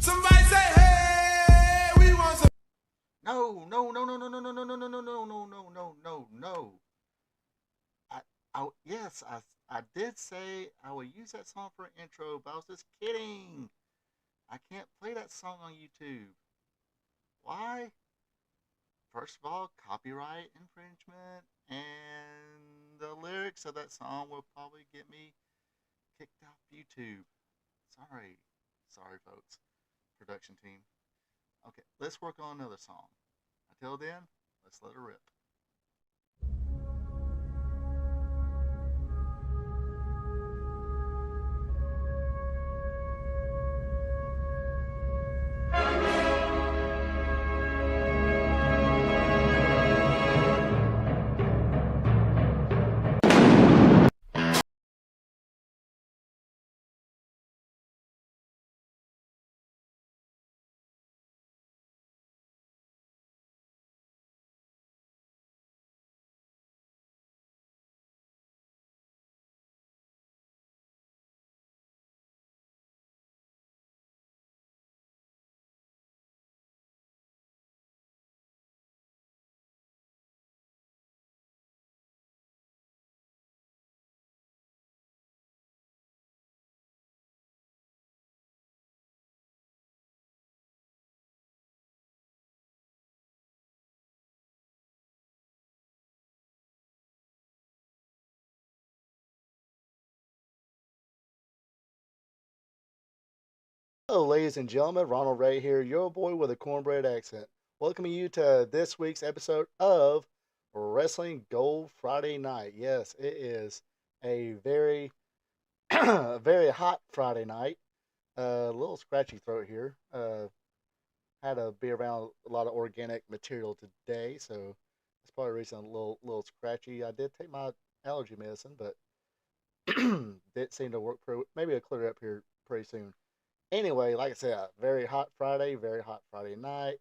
Somebody say, hey, we want some. No, no, no, no, no, no, no, no, no, no, no, no, no, no, no, no, no. I, yes, I did say I would use that song for an intro, but I was just kidding. I can't play that song on YouTube. Why? First of all, copyright infringement, and the lyrics of that song will probably get me kicked off YouTube. Sorry. Sorry, folks. Production team. Okay, let's work on another song. Until then, let's let it rip. Hello, ladies and gentlemen. Ronald Ray here, your boy with a cornbread accent. Welcoming you to this week's episode of Wrestling Gold Friday Night. Yes, it is a very, very hot Friday night. A little scratchy throat here. Had to be around a lot of organic material today, so that's probably the reason I'm a little scratchy. I did take my allergy medicine, but didn't seem to work. Maybe it'll clear up here pretty soon. Anyway, like I said, very hot Friday night.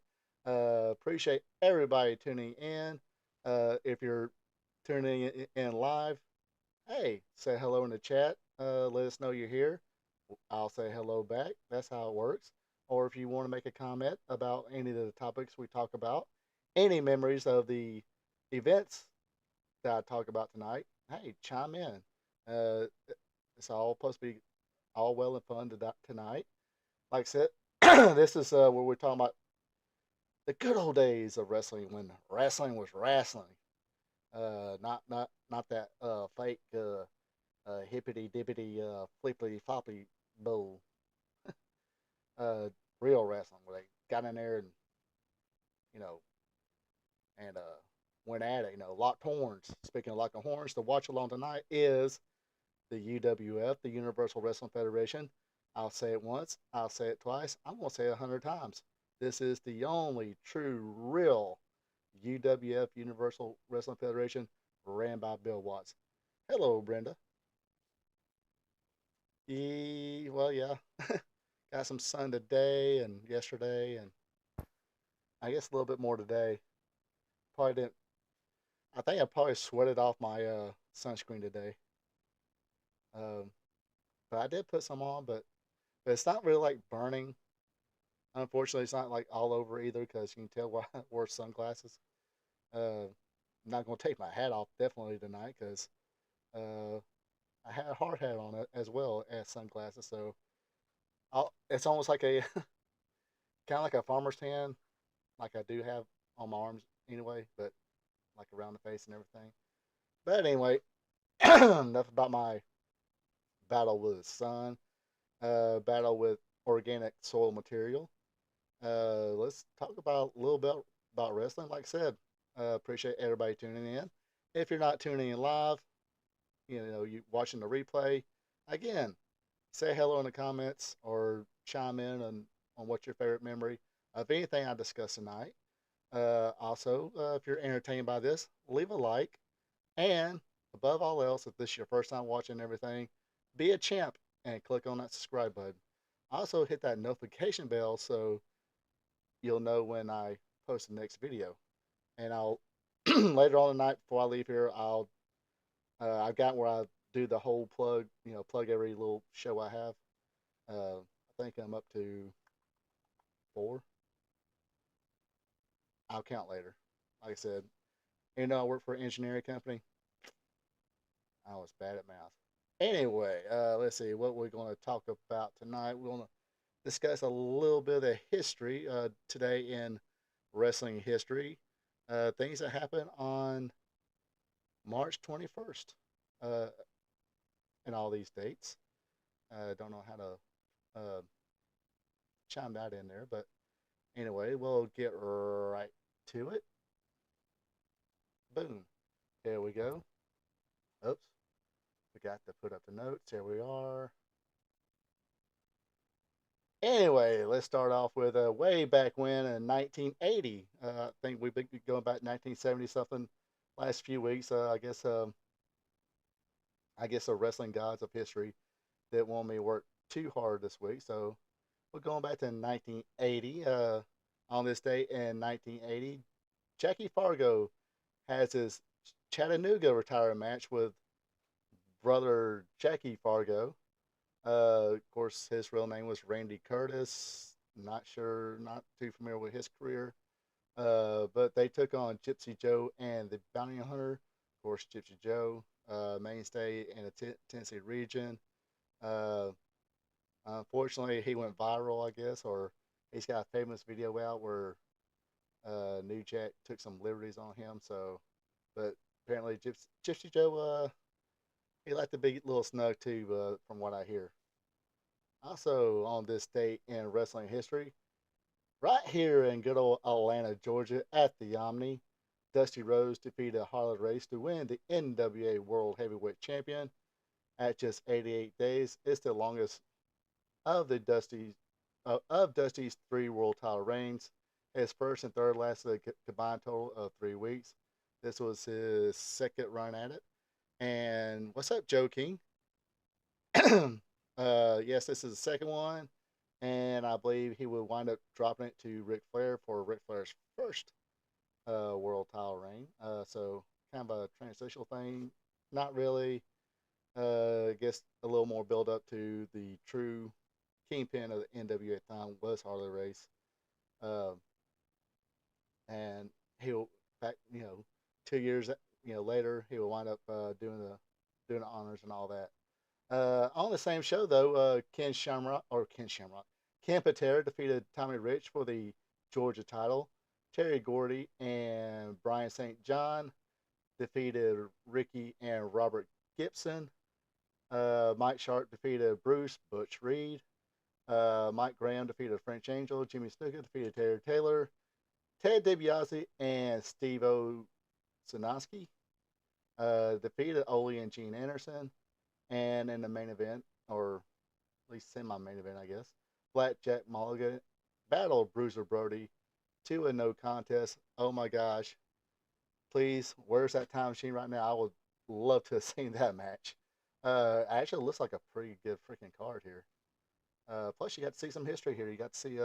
Appreciate everybody tuning in. If you're tuning in live, hey, say hello in the chat. Let us know you're here. I'll say hello back. That's how it works. Or if you want to make a comment about any of the topics we talk about, any memories of the events that I talk about tonight, hey, chime in. It's all supposed to be all well and fun tonight. Like I said, this is where we're talking about the good old days of wrestling when wrestling was wrestling. Not that fake hippity dippity flippity floppy bull. Uh, Real wrestling where they got in there and you know and went at it. Locked horns. Speaking of locking horns, the watch along tonight is the UWF, the Universal Wrestling Federation. I'll say it once, I'll say it twice, I'm going to say it 100 times. This is the only true, real UWF, Universal Wrestling Federation, ran by Bill Watts. Hello, Brenda. Well, yeah. Got some sun today and yesterday, and I guess a little bit more today. Probably didn't. I think I probably sweated off my sunscreen today. Um, but I did put some on, but it's not really like burning. Unfortunately, it's not like all over either because you can tell why I wore sunglasses. I'm not gonna take my hat off definitely tonight because uh, I had a hard hat on it as well as sunglasses. So it's almost like a kind of like a farmer's tan, like I do have on my arms anyway, but like around the face and everything. But anyway, enough about my battle with the sun. Battle with organic soil material. Let's talk about a little bit about wrestling. Like I said, appreciate everybody tuning in. If you're not tuning in live, you watching the replay. Again, say hello in the comments or chime in on what's your favorite memory of anything I discussed tonight. Also, if you're entertained by this, leave a like. And above all else, if this is your first time watching everything, be a champ and click on that subscribe button. Also, hit that notification bell so you'll know when I post the next video. And I'll later on tonight before I leave here, I've got where I do the whole plug, plug every little show I have. I think I'm up to 4. I'll count later. Like I said, I work for an engineering company. I was bad at math. Anyway, let's see what we're going to talk about tonight. We're going to discuss a little bit of the history today in wrestling history. Things that happened on March 21st uh, and all these dates. Don't know how to chime that in there, but anyway, we'll get right to it. Boom. Here we go. Oops. Forgot to put up the notes. Here we are. Anyway, let's start off with way back when in 1980. I think we've been going back 1970 something last few weeks. I guess the wrestling gods of history didn't want me to work too hard this week, so we're going back to 1980. On this date in 1980, Jackie Fargo has his Chattanooga retirement match with brother Jackie Fargo. Of course, his real name was Randy Curtis. Not sure, not too familiar with his career. But they took on Gypsy Joe and the Bounty Hunter. Of course, Gypsy Joe, mainstay in the Tennessee region. Uh, Unfortunately, he went viral, I guess, or he's got a famous video out where New Jack took some liberties on him. So, but apparently, Gypsy Joe, he liked to be a little snug too, from what I hear. Also, on this date in wrestling history, right here in good old Atlanta, Georgia, at the Omni, Dusty Rhodes defeated Harley Race to win the NWA World Heavyweight Champion at just 88 days. It's the longest of the Dusty's 3 world title reigns. His first and third lasted a combined total of 3 weeks. This was his second run at it. And what's up, Joe King? Yes, this is the second one, and I believe he would wind up dropping it to Ric Flair for Ric Flair's first world title reign. So kind of a transitional thing. Not really. I guess a little more build up to the true kingpin of the NWA at the time was Harley Race, uh, and he'll back 2 years later he will wind up doing the honors and all that. On the same show, though, Ken Patera defeated Tommy Rich for the Georgia title. Terry Gordy and Brian St. John defeated Ricky and Robert Gibson. Mike Sharp defeated Bruce Butch Reed. Mike Graham defeated French Angel. Jimmy Snuka defeated Terry Taylor. Ted DiBiase and Steve O. Sinoski defeated Ole and Gene Anderson. And in the main event, or at least semi-main event, I guess, Blackjack Mulligan battled Bruiser Brody to a no contest. Oh my gosh! Please, where's that time machine right now? I would love to have seen that match. Actually, it looks like a pretty good freaking card here. Plus, you got to see some history here. You got to see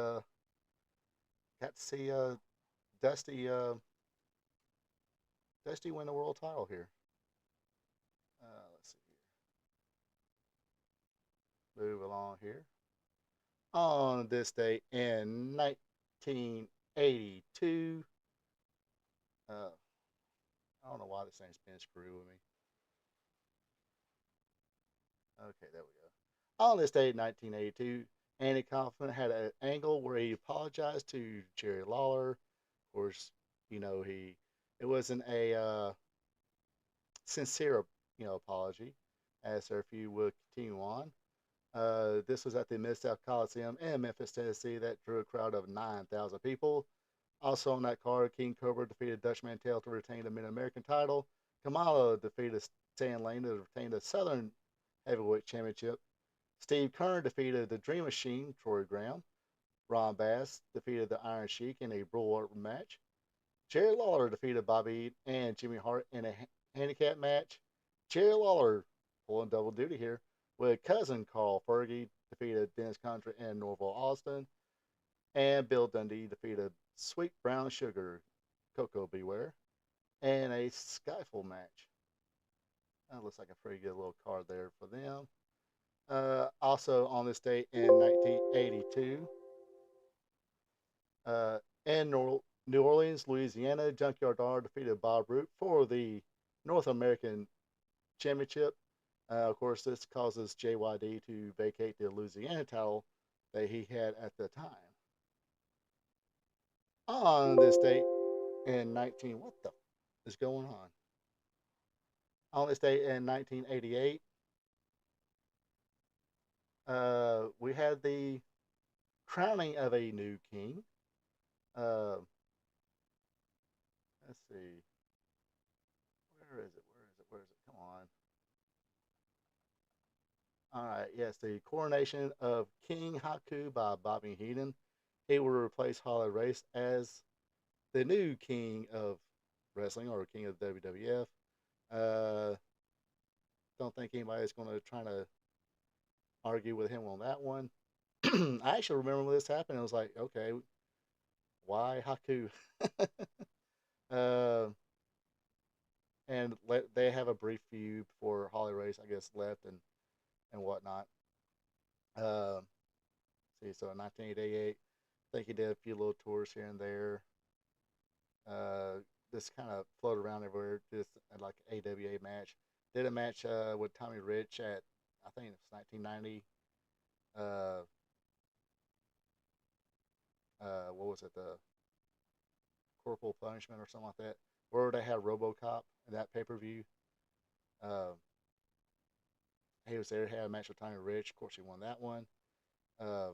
Dusty Dusty win the world title here. Let's see. Move along here. On this day in 1982, I don't know why this thing's been screwed with me. Okay, there we go. On this day in 1982, Andy Kaufman had an angle where he apologized to Jerry Lawler. Of course, he it wasn't a sincere apology, as their feud would continue on. This was at the Mid South Coliseum in Memphis, Tennessee, that drew a crowd of 9,000 people. Also on that card, King Cobra defeated Dutch Mantel to retain the Mid American title. Kamala defeated Stan Lane to retain the Southern Heavyweight Championship. Steve Kern defeated the Dream Machine, Troy Graham. Ron Bass defeated the Iron Sheik in a brawl match. Jerry Lawler defeated Bobby and Jimmy Hart in a handicap match. Jerry Lawler pulling double duty here with cousin Carl Fergie defeated Dennis Contra and Norval Austin. And Bill Dundee defeated Sweet Brown Sugar, Coco Beware, in a Skyfall match. That looks like a pretty good little card there for them. Also on this date in 1982, In New Orleans, Louisiana, Junkyard Dog defeated Bob Root for the North American Championship. Of course, this causes JYD to vacate the Louisiana title that he had at the time. On this date in 19, what the is going on? On this date in 1988, we had the crowning of a new king. Uh, let's see, where is it? Where is it? Where is it? Come on. All right, yes, the coronation of King Haku by Bobby Heenan. He will replace Harley Race as the new king of wrestling or king of WWF. Uh, don't think anybody's going to try to argue with him on that one. I actually remember when this happened. I was like, okay, why Haku? uh, they have a brief feud before Holly Race, I guess, left and whatnot. Uh, see, so in 1988, I think he did a few little tours here and there. Uh, just kind of floated around everywhere, just like an AWA match. Did a match with Tommy Rich at I think it was 1990. Uh, what was it? The Corporal Punishment or something like that, where they had RoboCop in that pay per view. Uh, he was there, had a match with Tommy Rich. Of course, he won that one. Um,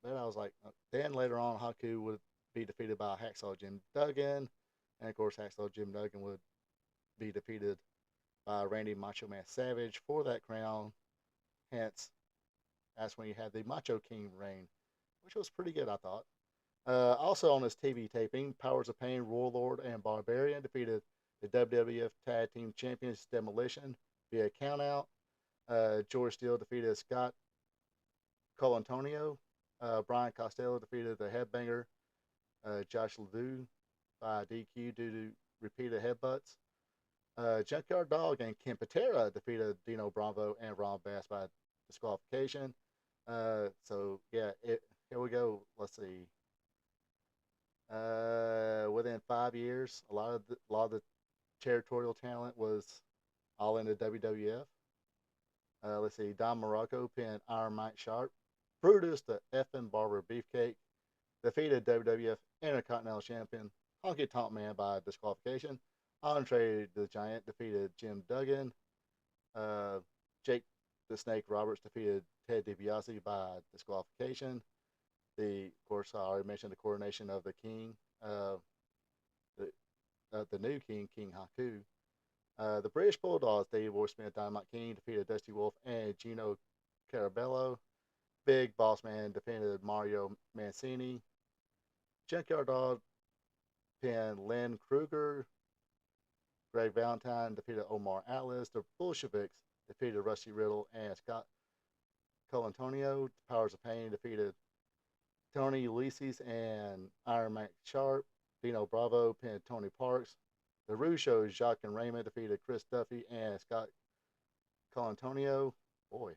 then I was like, then later on, Haku would be defeated by Hacksaw Jim Duggan, and of course, Hacksaw Jim Duggan would be defeated by Randy Macho Man Savage for that crown. Hence, that's when you had the Macho King reign, which was pretty good, I thought. Also on his TV taping, Powers of Pain, Warlord, and Barbarian defeated the WWF Tag Team Champions Demolition via countout. George Steele defeated Scott Colantonio. Brian Costello defeated the Headbanger Josh Ledoux by DQ due to repeated headbutts. Junkyard Dog and Ken Patera defeated Dino Bravo and Ron Bass by disqualification. So yeah, here we go. Let's see. Within 5 years, a lot of the territorial talent was all in the WWF. Let's see. Don Morocco pinned Iron Mike Sharp. Brutus the effing Barber Beefcake defeated WWF Intercontinental Champion Honky Tonk Man by disqualification. Andre the Giant defeated Jim Duggan. Uh, Jake the Snake Roberts defeated Ted DiBiase by disqualification. Of course, I already mentioned the coronation of the king, uh, the, the new king, King Haku. The British Bulldogs, Davey Boy Smith, Dynamite King defeated Dusty Wolf and Gino Carabello. Big Boss Man defeated Mario Mancini. Junkyard Dog pinned Len Kruger. Greg Valentine defeated Omar Atlas. The Bolsheviks defeated Rusty Riddle and Scott Colantonio. The Powers of Pain defeated Tony Ulysses and Iron Mike Sharp. Dino Bravo pinned Tony Parks. The Russos, Jacques and Raymond defeated Chris Duffy and Scott Colantonio. Boy,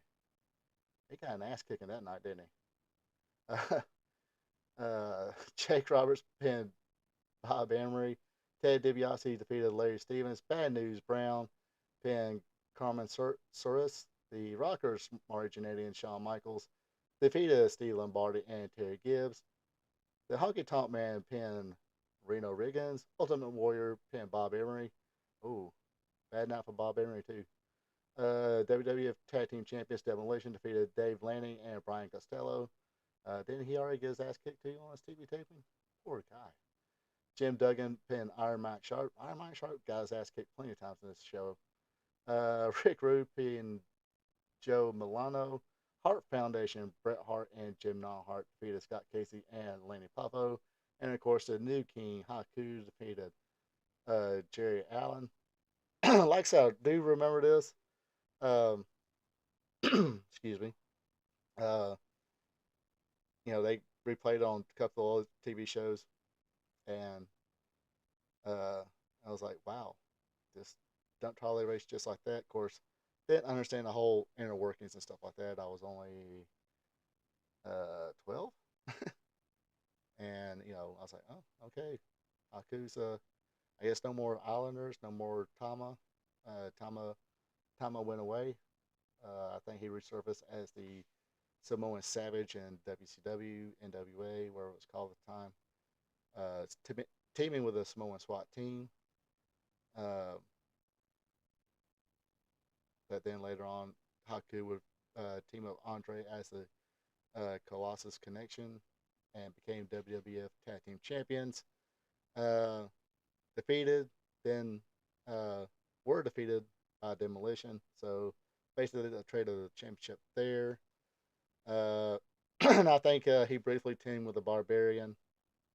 he got an ass kicking that night, didn't he? Jake Roberts pinned Bob Emery. Ted DiBiase defeated Larry Stevens. Bad News Brown pinned Carmen Suris. The Rockers, Marty Jannetty and Shawn Michaels, defeated Steve Lombardi and Terry Gibbs. The Honky Tonk Man pinned Reno Riggins. Ultimate Warrior pinned Bob Emery. Ooh, bad night for Bob Emery, too. WWF Tag Team Champions Demolition defeated Dave Lanning and Brian Costello. Didn't he already get his ass kicked too on his TV taping? Poor guy. Jim Duggan pinned Iron Mike Sharp. Iron Mike Sharp got his ass kicked plenty of times in this show. Rick Rude pinned Joe Milano. Hart Foundation, Bret Hart and Jim Neidhart defeated Scott Casey and Lanny Poffo. And of course, the new king, Haku, defeated Jerry Allen. Like I said, I do remember this. Um, excuse me. Uh, they replayed on a couple of TV shows, and I was like, wow, just dump trolley race just like that. Of course, didn't understand the whole inner workings and stuff like that. I was only 12, And I was like, oh, okay. Haku's I guess no more Islanders, no more Tama. Tama went away. I think he resurfaced as the Samoan Savage in WCW, NWA, where it was called at the time. Teaming with a Samoan SWAT team. Uh, but then later on, Haku would team up Andre as the Colossus Connection and became WWF Tag Team Champions. Uh, defeated, then were defeated by Demolition. So basically, a trade of the championship there. And I think he briefly teamed with the Barbarian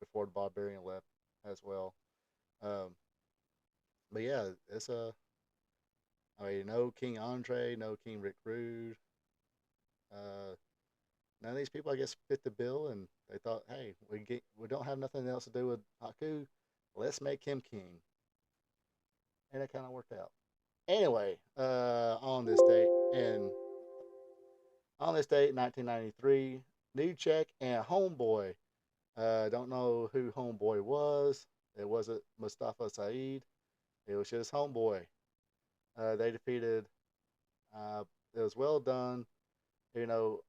before the Barbarian left as well. Um, but yeah, it's a. I mean, no King Andre, no King Rick Rude. Uh, None of these people, I guess, fit the bill, and they thought, hey, we don't have nothing else to do with Haku. Let's make him king, and it kind of worked out. Anyway, on this date, 1993, New Check and Homeboy. Don't know who Homeboy was. It wasn't Mustafa Saeed. It was just Homeboy. They defeated. It was well done. You know,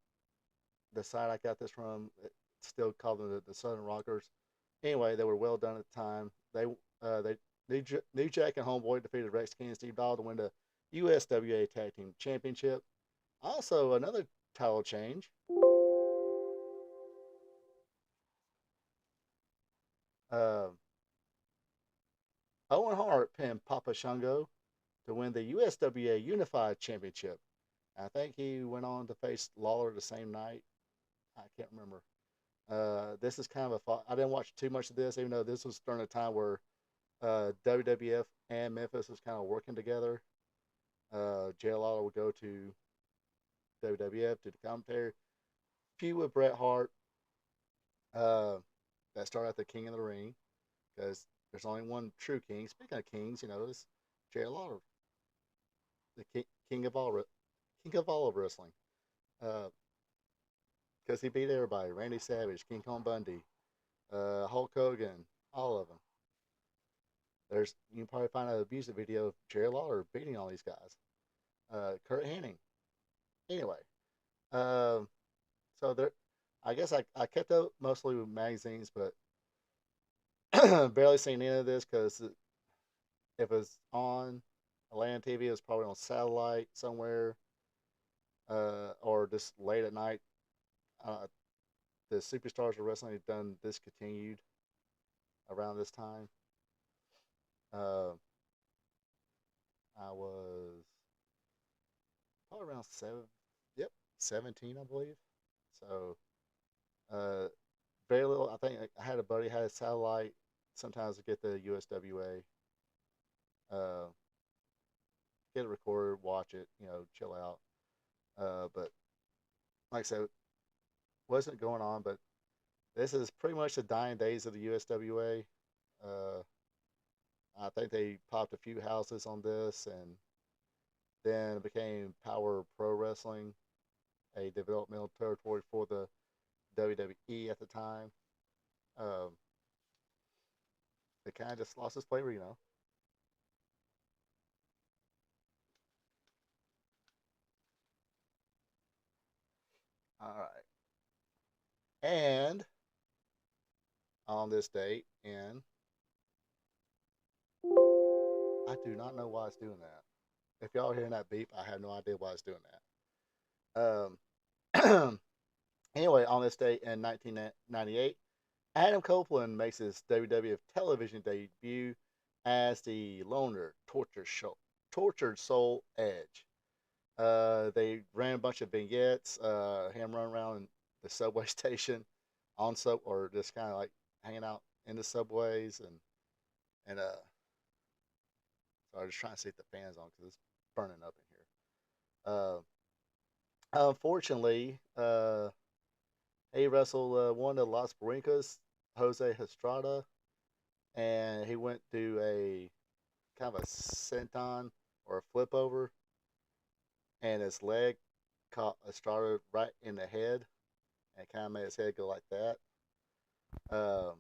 the site I got this from still called them the Southern Rockers. Anyway, they were well done at the time. They New Jack and Homeboy defeated Rex King and Steve Doll to win the USWA Tag Team Championship. Also, another title change. Uh, Owen Hart pinned Papa Shango to win the USWA Unified Championship. I think he went on to face Lawler the same night. I can't remember. This is kind of I didn't watch too much of this, even though this was during a time where WWF and Memphis was kind of working together. Jay Lawler would go to WWF to the commentary, feud with Bret Hart. Uh, that started at the King of the Ring because there's only one true king. Speaking of kings, it's Jay Lawler, the king of all of wrestling. Because he beat everybody: Randy Savage, King Kong Bundy, Hulk Hogan, all of them. You can probably find a music video of Jerry Lawler beating all these guys. Kurt Hennig. Anyway, um, so there, I guess I kept up mostly with magazines, but barely seen any of this because if it was on land TV, it was probably on satellite somewhere, or just late at night. Uh, the Superstars of Wrestling had done discontinued around this time. Uh, I was probably around yep, 17, I believe. So, uh, very little. I think I had a buddy had a satellite. Sometimes to get the USWA, uh, get it recorded, watch it, chill out. But like I said, wasn't going on. But this is pretty much the dying days of the USWA. Uh, I think they popped a few houses on this, and then it became Power Pro Wrestling, a developmental territory for the WWE at the time. Um, it kind of just lost its flavor. All right. And on this date, and I do not know why it's doing that. If y'all are hearing that beep, I have no idea why it's doing that. Anyway, on this date in 1998, Adam Copeland makes his WWF television debut as the loner tortured soul Edge. They ran a bunch of vignettes, him running around in the subway station, or just kind of like hanging out in the subways, and so I was just trying to see if the fans on because it's burning up in here. Unfortunately, he wrestled one of Las Brincas, Jose Estrada, and he went to a kind of a senton or a flip over, and his leg caught Estrada right in the head, and kind of made his head go like that. Um,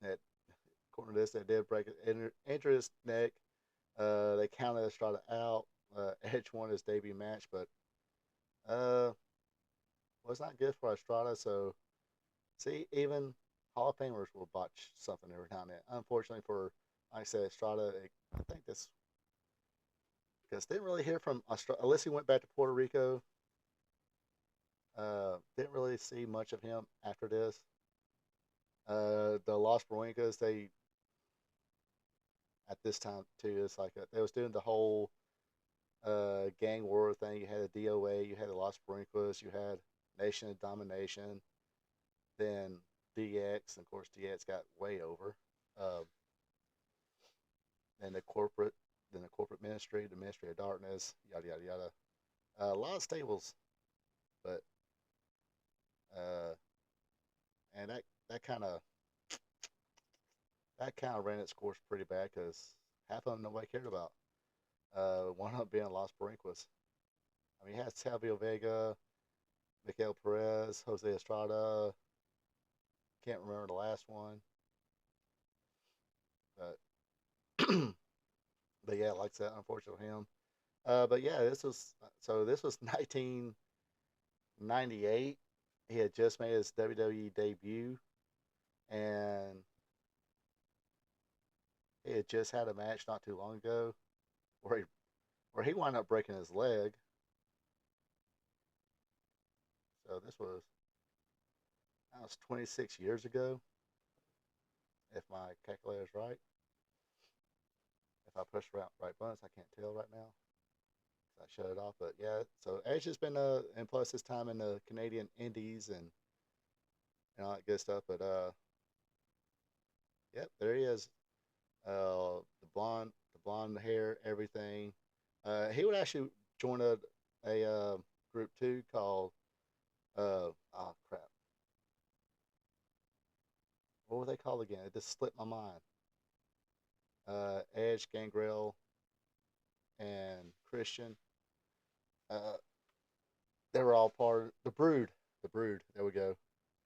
that according to this, they did break it, injure his neck. They counted Estrada out. Edge won his debut match, but was not good for Estrada. So, see, even Hall of Famers will botch something every now and then. Unfortunately for, like I said, Estrada, I think this because didn't really hear from Estrada unless he went back to Puerto Rico. Didn't really see much of him after this. The Los Broncos, they at this time too, it's like they was doing the whole gang war thing. You had the DOA, you had the Los Broncos, you had Nation of Domination, then DX, and of course DX got way over. Um, then the corporate, then the corporate ministry, the Ministry of Darkness, yada yada yada. A lot of stables, but uh, and that kind of that kind of ran its course pretty bad because half of them nobody cared about. One of them being Los Brinkwas. I mean, you had Savio Vega, Miguel Perez, Jose Estrada. Can't remember the last one, but but yeah, like I said, unfortunate for him. But yeah, this was 1998. He had just made his WWE debut, and he had just had a match not too long ago where he wound up breaking his leg. So this was that was 26 years ago, if my calculator is right. If I push the right buttons, I can't tell right now. So I shut it off. But yeah, so Edge has been and plus his time in the Canadian Indies and all that good stuff. But yep, there he is. The blonde hair, everything. He would actually join a group too called oh crap, what were they called again? It just slipped my mind. Edge, Gangrel, and Christian. Uh, they were all part of the Brood. The Brood. There we go.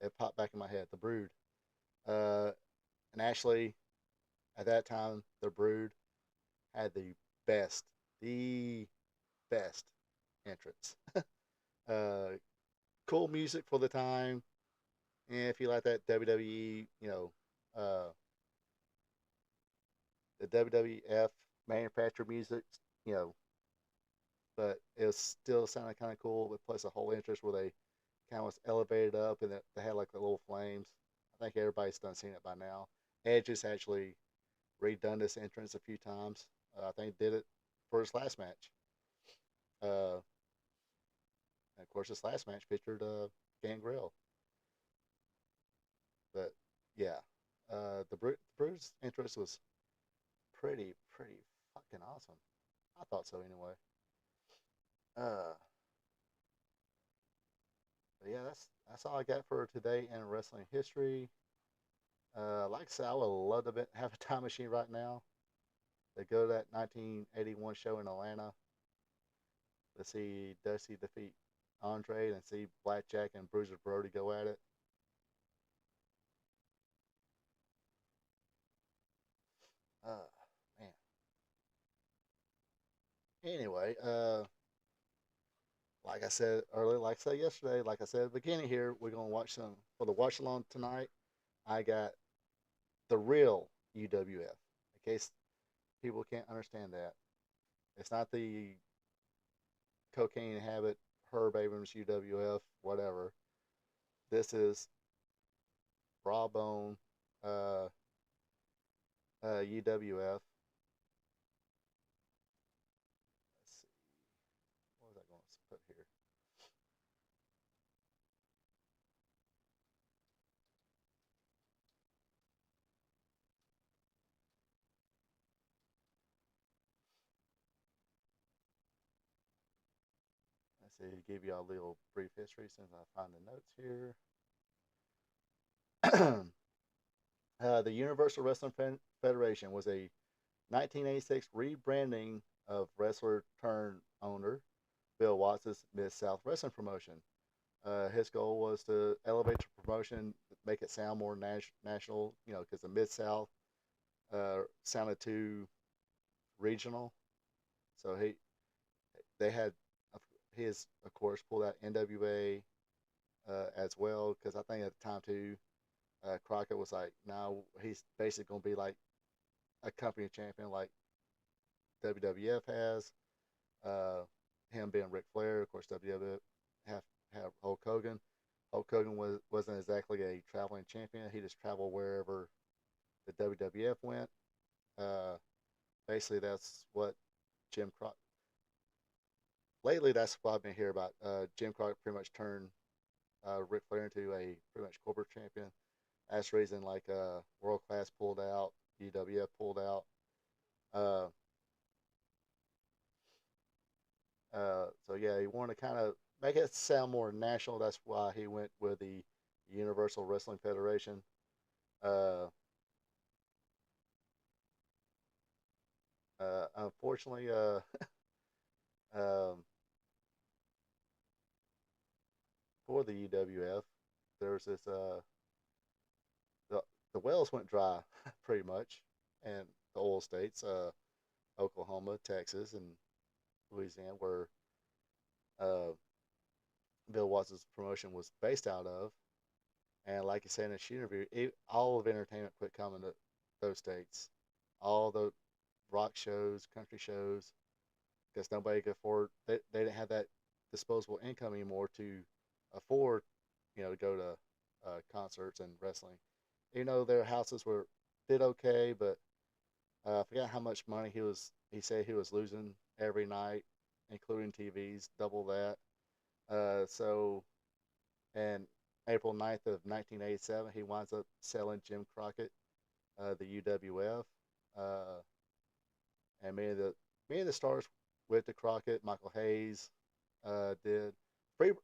It popped back in my head. The Brood. Uh, and actually, at that time, the Brood had best, the best entrance. uh, cool music for the time. And if you like that WWE, the WWF manufactured music, you know, but it was still sounded kind of cool. But plus, the whole interest where they kind of was elevated up and they had like the little flames. I think everybody's done seen it by now. Edge has actually redone this entrance a few times. I think did it for his last match. Uh, and of course, this last match featured Gangrel. But yeah, the Bruce entrance was pretty fucking awesome. I thought so anyway. Uh, but yeah, that's all I got for today in wrestling history. Like I said, I would love to have a time machine right now. They go to that 1981 show in Atlanta. Let's see Dusty defeat Andre and see Blackjack and Bruiser Brody go at it. Uh, man. Anyway, like I said earlier, like I said yesterday, like I said at the beginning here, we're gonna watch some for the watch along tonight. I got the real UWF. In case people can't understand that, it's not the cocaine habit, Herb Abrams UWF, whatever. This is raw bone uh, UWF. Let's see, what was I going to put here? Let's see, give you all a little brief history since I find the notes here. The Universal Wrestling Federation was a 1986 rebranding of wrestler turned owner Bill Watts' Mid South Wrestling promotion. His goal was to elevate the promotion, make it sound more national. You know, because the Mid South sounded too regional. So they had his, of course, pulled out NWA as well, because I think at the time too, Crockett was like, no, he's basically gonna be like a company champion like WWF has. Uh, him being Ric Flair, of course, WWF have Hulk Hogan. Hulk Hogan wasn't exactly a traveling champion. He just traveled wherever the WWF went. Uh, Basically, that's what Jim Crockett. Lately, that's what I've been hearing about. Jim Crockett pretty much turned Ric Flair into a pretty much corporate champion. That's the reason like World Class pulled out, UWF pulled out. Uh, so yeah, he wanted to kind of make it sound more national. That's why he went with the Universal Wrestling Federation. Uh, Unfortunately, um, for the UWF, there's this the the wells went dry pretty much, and the oil states, Oklahoma, Texas, and Louisiana, where uh, Bill Watts' promotion was based out of. And like you said in this interview, all of entertainment quit coming to those states. All the rock shows, country shows, because nobody could afford. They didn't have that disposable income anymore to afford, to go to concerts and wrestling. Their houses did okay, but I forgot how much money he was. He said he was losing every night, including TVs, double that. So, and April 9th of 1987, he winds up selling Jim Crockett, the UWF, uh, and many of the stars with the Crockett, Michael Hayes, did.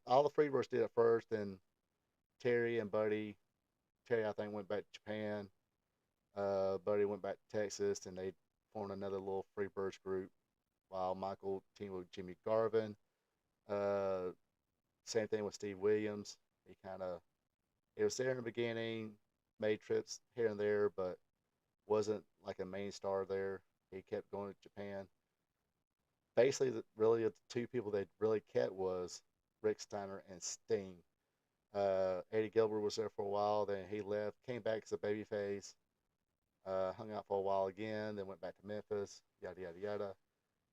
All the Freebirds did it first, and Terry and Buddy. Terry, I think, went back to Japan. Buddy went back to Texas, and they formed another little Freebirds group. While Michael teamed with Jimmy Garvin. Uh, Same thing with Steve Williams. He was there in the beginning, made trips here and there, but wasn't like a main star there. He kept going to Japan. Basically, really the two people they really kept was Rick Steiner and Sting. Eddie Gilbert was there for a while, then he left, came back as a babyface, hung out for a while again, then went back to Memphis, yada yada yada.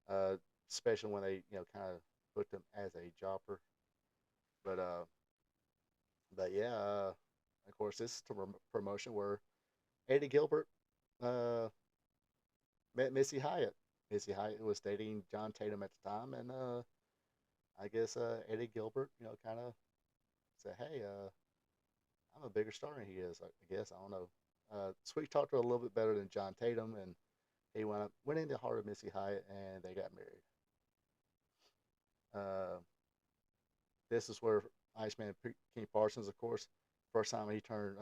Uh, Especially when they kind of booked him as a jobber. But yeah, of course, this is a promotion where Eddie Gilbert uh, met Missy Hyatt. Missy Hyatt was dating John Tatum at the time, and I guess Eddie Gilbert, kind of said, "Hey, I'm a bigger star than he is." I guess I don't know. Sweet talked her a little bit better than John Tatum, and he went into the heart of Missy Hyatt, and they got married. Uh, this is where Iceman King Parsons, of course, first time he turned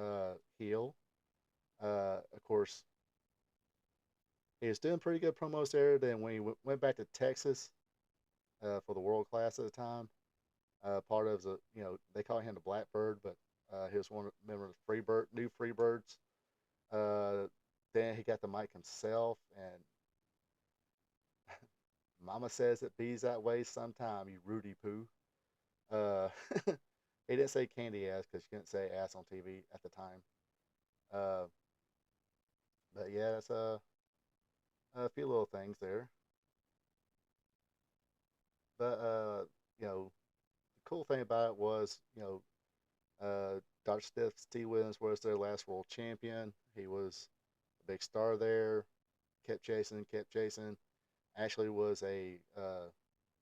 heel. Of course, he was doing pretty good promos there. Then when he went back to Texas for the World Class at the time, part of the they call him the Blackbird, but he was one member of the new Freebirds. Then he got the mic himself, and Mama says it bees that way sometime. You Rudy Poo. Uh, he didn't say candy ass because you couldn't say ass on TV at the time. Uh, but yeah, that's a few little things there. But the cool thing about it was, Dr. Steve Williams was their last world champion. He was a big star there. Kept chasing, kept chasing. Actually, was a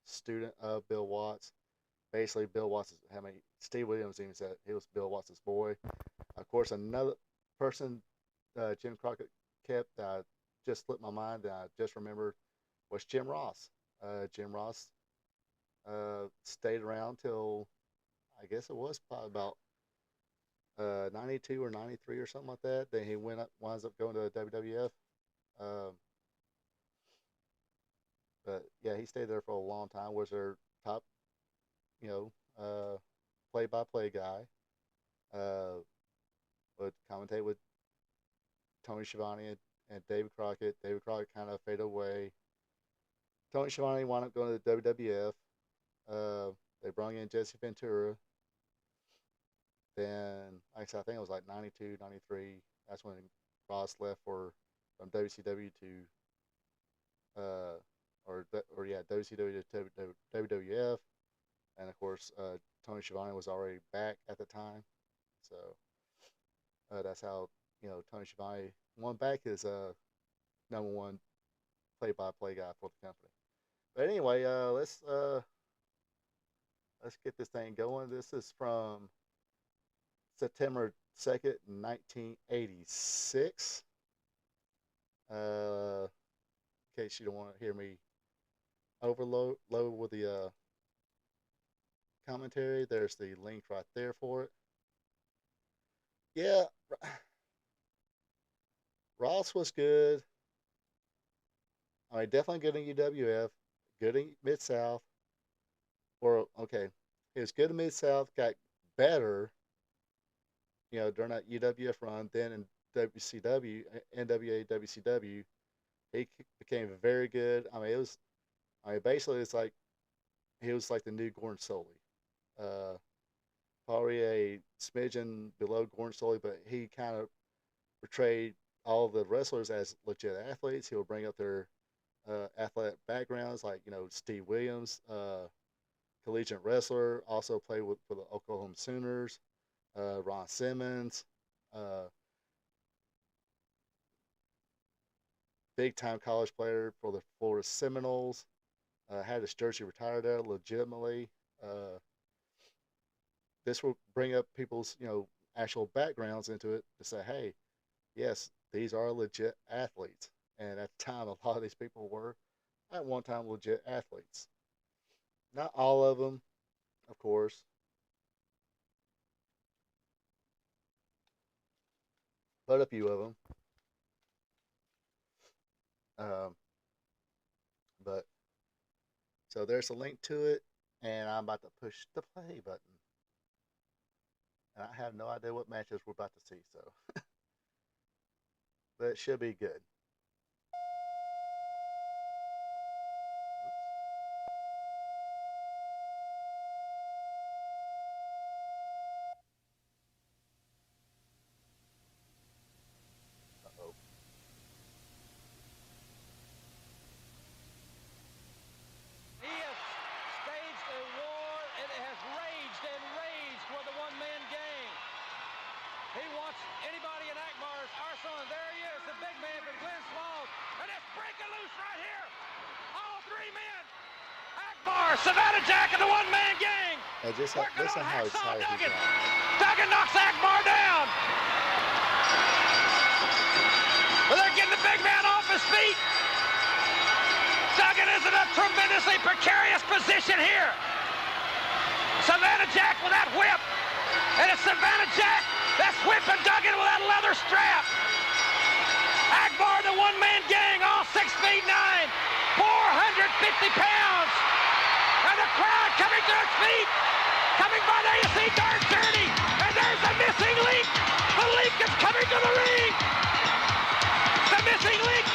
student of Bill Watts. Basically, Bill Watts. How many? Steve Williams even said he was Bill Watts' boy. Of course, another person Jim Crockett kept that just slipped my mind that I just remembered was Jim Ross. Jim Ross stayed around till I guess it was probably about 92 or 93 or something like that. Then he winds up going to WWF. Um, but yeah, he stayed there for a long time. Was their top, you know, uh, play-by-play guy. Would commentate with Tony Schiavone and David Crockett. David Crockett kind of faded away. Tony Schiavone wound up going to the WWF. They brought in Jesse Ventura. Then, like I said, I think it was like 92, 93. That's when Ross left from WCW to WCW to WWF, and of course Tony Schiavone was already back at the time, so that's how Tony Schiavone won back his number one play-by-play guy for the company. But anyway, let's get this thing going. This is from September 2nd, 1986. In case you don't want to hear me overload with the commentary, there's the link right there for it. Yeah, Ross was good. I mean, definitely good in UWF, good in Mid-South. Or, okay, he was good in Mid-South, got better, during that UWF run. Then in WCW, NWA, WCW, he became very good. I mean, basically it's like he was like the new Gordon Solie. Probably a smidgen below Gordon Solie, but he kind of portrayed all the wrestlers as legit athletes. He would bring up their athletic backgrounds, like Steve Williams, collegiate wrestler, also played for the Oklahoma Sooners. Ron Simmons, big time college player for the Florida Seminoles. Had his jersey retired there legitimately. This will bring up people's actual backgrounds into it to say, hey, yes, these are legit athletes. And at the time, a lot of these people were at one time legit athletes. Not all of them, of course. But a few of them. But so there's a link to it, and I'm about to push the play button. And I have no idea what matches we're about to see, so but it should be good. Anybody in Akbar's arsenal, and there he is, the big man from Glen Sloan, and it's breaking loose right here. All three men. Akbar, Savannah Jack, and the one-man gang. Listen how excited Duggan. Duggan knocks Akbar down. Well, they're getting the big man off his feet. Duggan is in a tremendously precarious position here. Savannah Jack with that whip, and it's Savannah Jack that's whipping Duggan with that leather strap. Akbar, the one-man gang, all 6'9", 450 pounds. And the crowd coming to its feet, coming by there, you see Dark Journey, and there's the missing link. The link is coming to the ring. The missing link.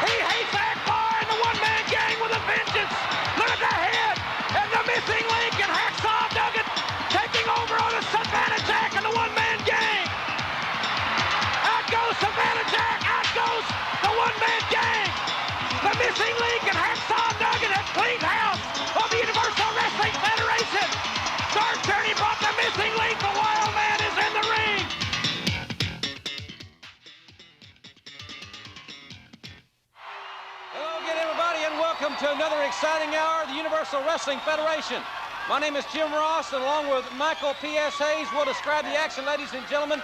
He hates Akbar and the one-man gang with a vengeance. Look at the head and the missing link, and Hacksaw Duggan taking over on the Savannah Jack and the one-man gang. Out goes Savannah Jack. Out goes the one-man gang. The missing link and Hacksaw Duggan at clean house of the Universal Wrestling Federation. Dark Journey brought the missing link. The Wild Man is in the ring. Hello again, everybody, and welcome to another exciting hour of the Universal Wrestling Federation. My name is Jim Ross, and along with Michael P.S. Hayes, we'll describe the action, ladies and gentlemen.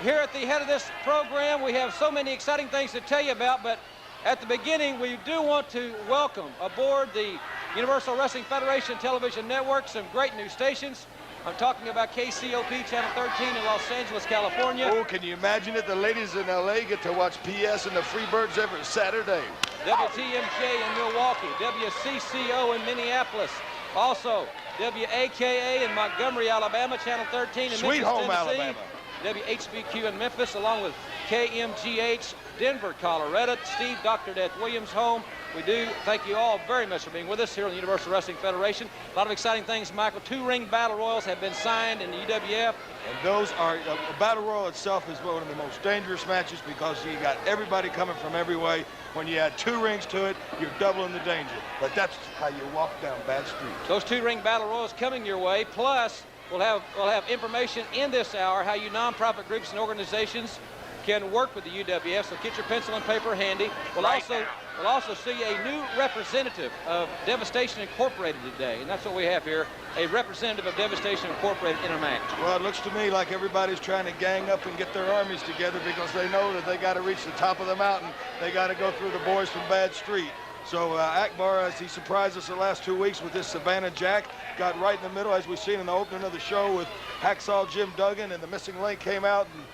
Here at the head of this program, we have so many exciting things to tell you about, but at the beginning, we do want to welcome aboard the Universal Wrestling Federation Television Network some great new stations. I'm talking about KCOP Channel 13 in Los Angeles, California. Oh, can you imagine it? The ladies in L.A. get to watch PS and the Freebirds every Saturday. WTMJ in Milwaukee, WCCO in Minneapolis, Also, WAKA in Montgomery, Alabama, Channel 13 in Sweet Memphis, home, Tennessee. Alabama. WHBQ in Memphis, along with KMGH, Denver, Colorado. Steve, Dr. Death Williams home. We do thank you all very much for being with us here on the Universal Wrestling Federation. A lot of exciting things, Michael. 2 ring battle royals have been signed in the UWF. And those are, the Battle Royal itself is one of the most dangerous matches because you got everybody coming from every way. When you add 2 rings to it, you're doubling the danger. But that's how you walk down bad streets. Those 2 ring battle royals coming your way. Plus, we'll have information in this hour how you nonprofit groups and organizations can work with the UWF. So get your pencil and paper handy. We'll also see a new representative of Devastation Incorporated today, and that's what we have here, a representative of Devastation Incorporated in a match. Well, it looks to me like everybody's trying to gang up and get their armies together because they know that they got to reach the top of the mountain. They got to go through the boys from Bad Street. So Akbar, as he surprised us the last 2 weeks with this Savannah Jack, got right in the middle, as we've seen in the opening of the show with Hacksaw Jim Duggan, and the missing link came out. And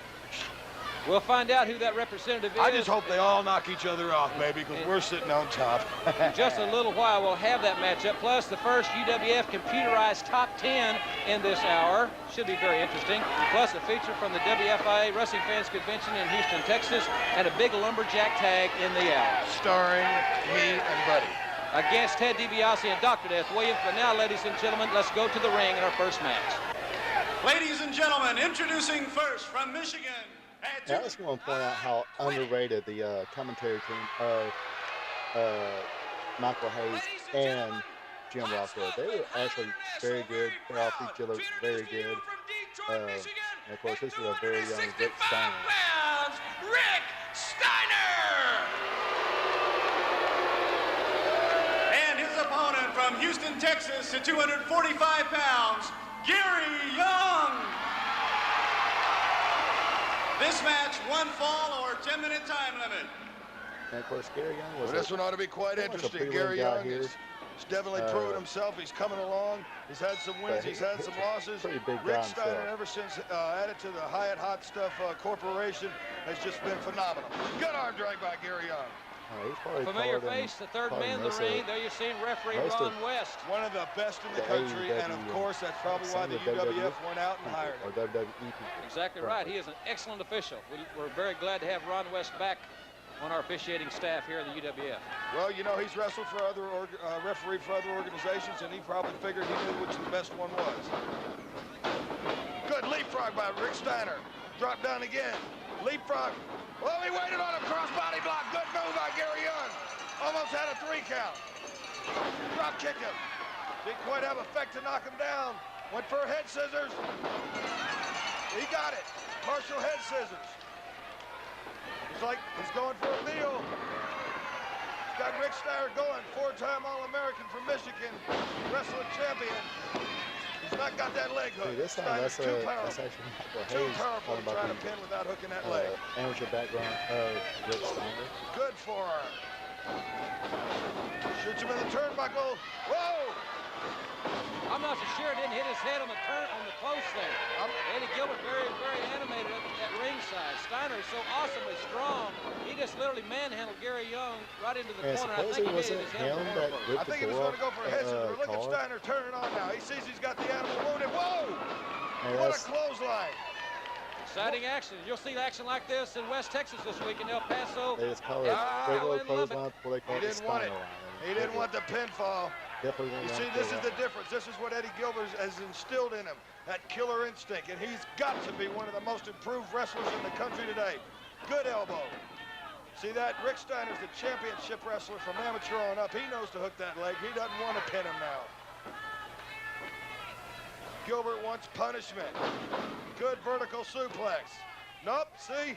we'll find out who that representative is. I just hope they all knock each other off, baby, because we're sitting on top. In just a little while, we'll have that matchup, plus the first UWF computerized top 10 in this hour. Should be very interesting. Plus a feature from the WFIA Wrestling Fans Convention in Houston, Texas, and a big Lumberjack tag in the hour. Starring me and Buddy. Against Ted DiBiase and Dr. Death Williams. But now, ladies and gentlemen, let's go to the ring in our first match. Ladies and gentlemen, introducing first from Michigan. I just want to point out how underrated the commentary team of Michael Hayes and Jim Ross were. They were actually very good. They're off each other very good. And of course, this is a very young Rick Steiner. Rick Steiner! And his opponent from Houston, Texas, at 245 pounds, Gary Young. This match, 1 fall or 10-minute time limit. And of course, Gary Young was. Well, this one ought to be quite interesting. Gary Young is definitely proven himself. He's coming along. He's had some wins. He's had some losses. Pretty big Rick guy Steiner, himself. ever since added to the Hyatt Hot Stuff Corporation, has just been phenomenal. Good arm drag by Gary Young. He's probably Familiar face, the third man in the ring. There you're seeing referee Ron West. One of the best in the country, and of course, that's probably why the UWF went out and hired him. Or WWE people. Exactly right. He is an excellent official. We're very glad to have Ron West back on our officiating staff here in the UWF. Well, you know, he's wrestled for other refereed for other organizations, and he probably figured he knew which the best one was. Good leapfrog by Rick Steiner. Drop down again. Leapfrog. Well, he waited on a crossbody block. Good move by Gary Young. Almost had a 3 count. Drop kicked him. Didn't quite have effect to knock him down. Went for head scissors. He got it. Partial head scissors. It's like he's going for a meal. He's got Rick Steiner going. 4-time All-American from Michigan. Wrestling champion. He's not got that leg hook. This time, that's actually Michael Too Hayes. powerful to try to pin without hooking that leg. Amateur background of Rick Steiner. Good forearm. Shoots him in the turnbuckle. Whoa! I'm not so sure it didn't hit his head on the post there. Eddie Gilbert very, very animated at ringside. Steiner is so awesomely strong. He just literally manhandled Gary Young right into the corner. I think he hit his head on the corner. I think he was going to go for a head scissors. Look at Steiner turning on now. He sees he's got the animal wounded. Whoa! What a clothesline. Exciting action. You'll see action like this in West Texas this week in El Paso. They just call it regular clothesline before they call it the Steiner line. He didn't want the pinfall. Definitely you see, this is the difference. This is what Eddie Gilbert has instilled in him, that killer instinct, and he's got to be one of the most improved wrestlers in the country today. Good elbow. See that? Rick Steiner's the championship wrestler from amateur on up. He knows to hook that leg. He doesn't want to pin him now. Gilbert wants punishment. Good vertical suplex. Nope, see?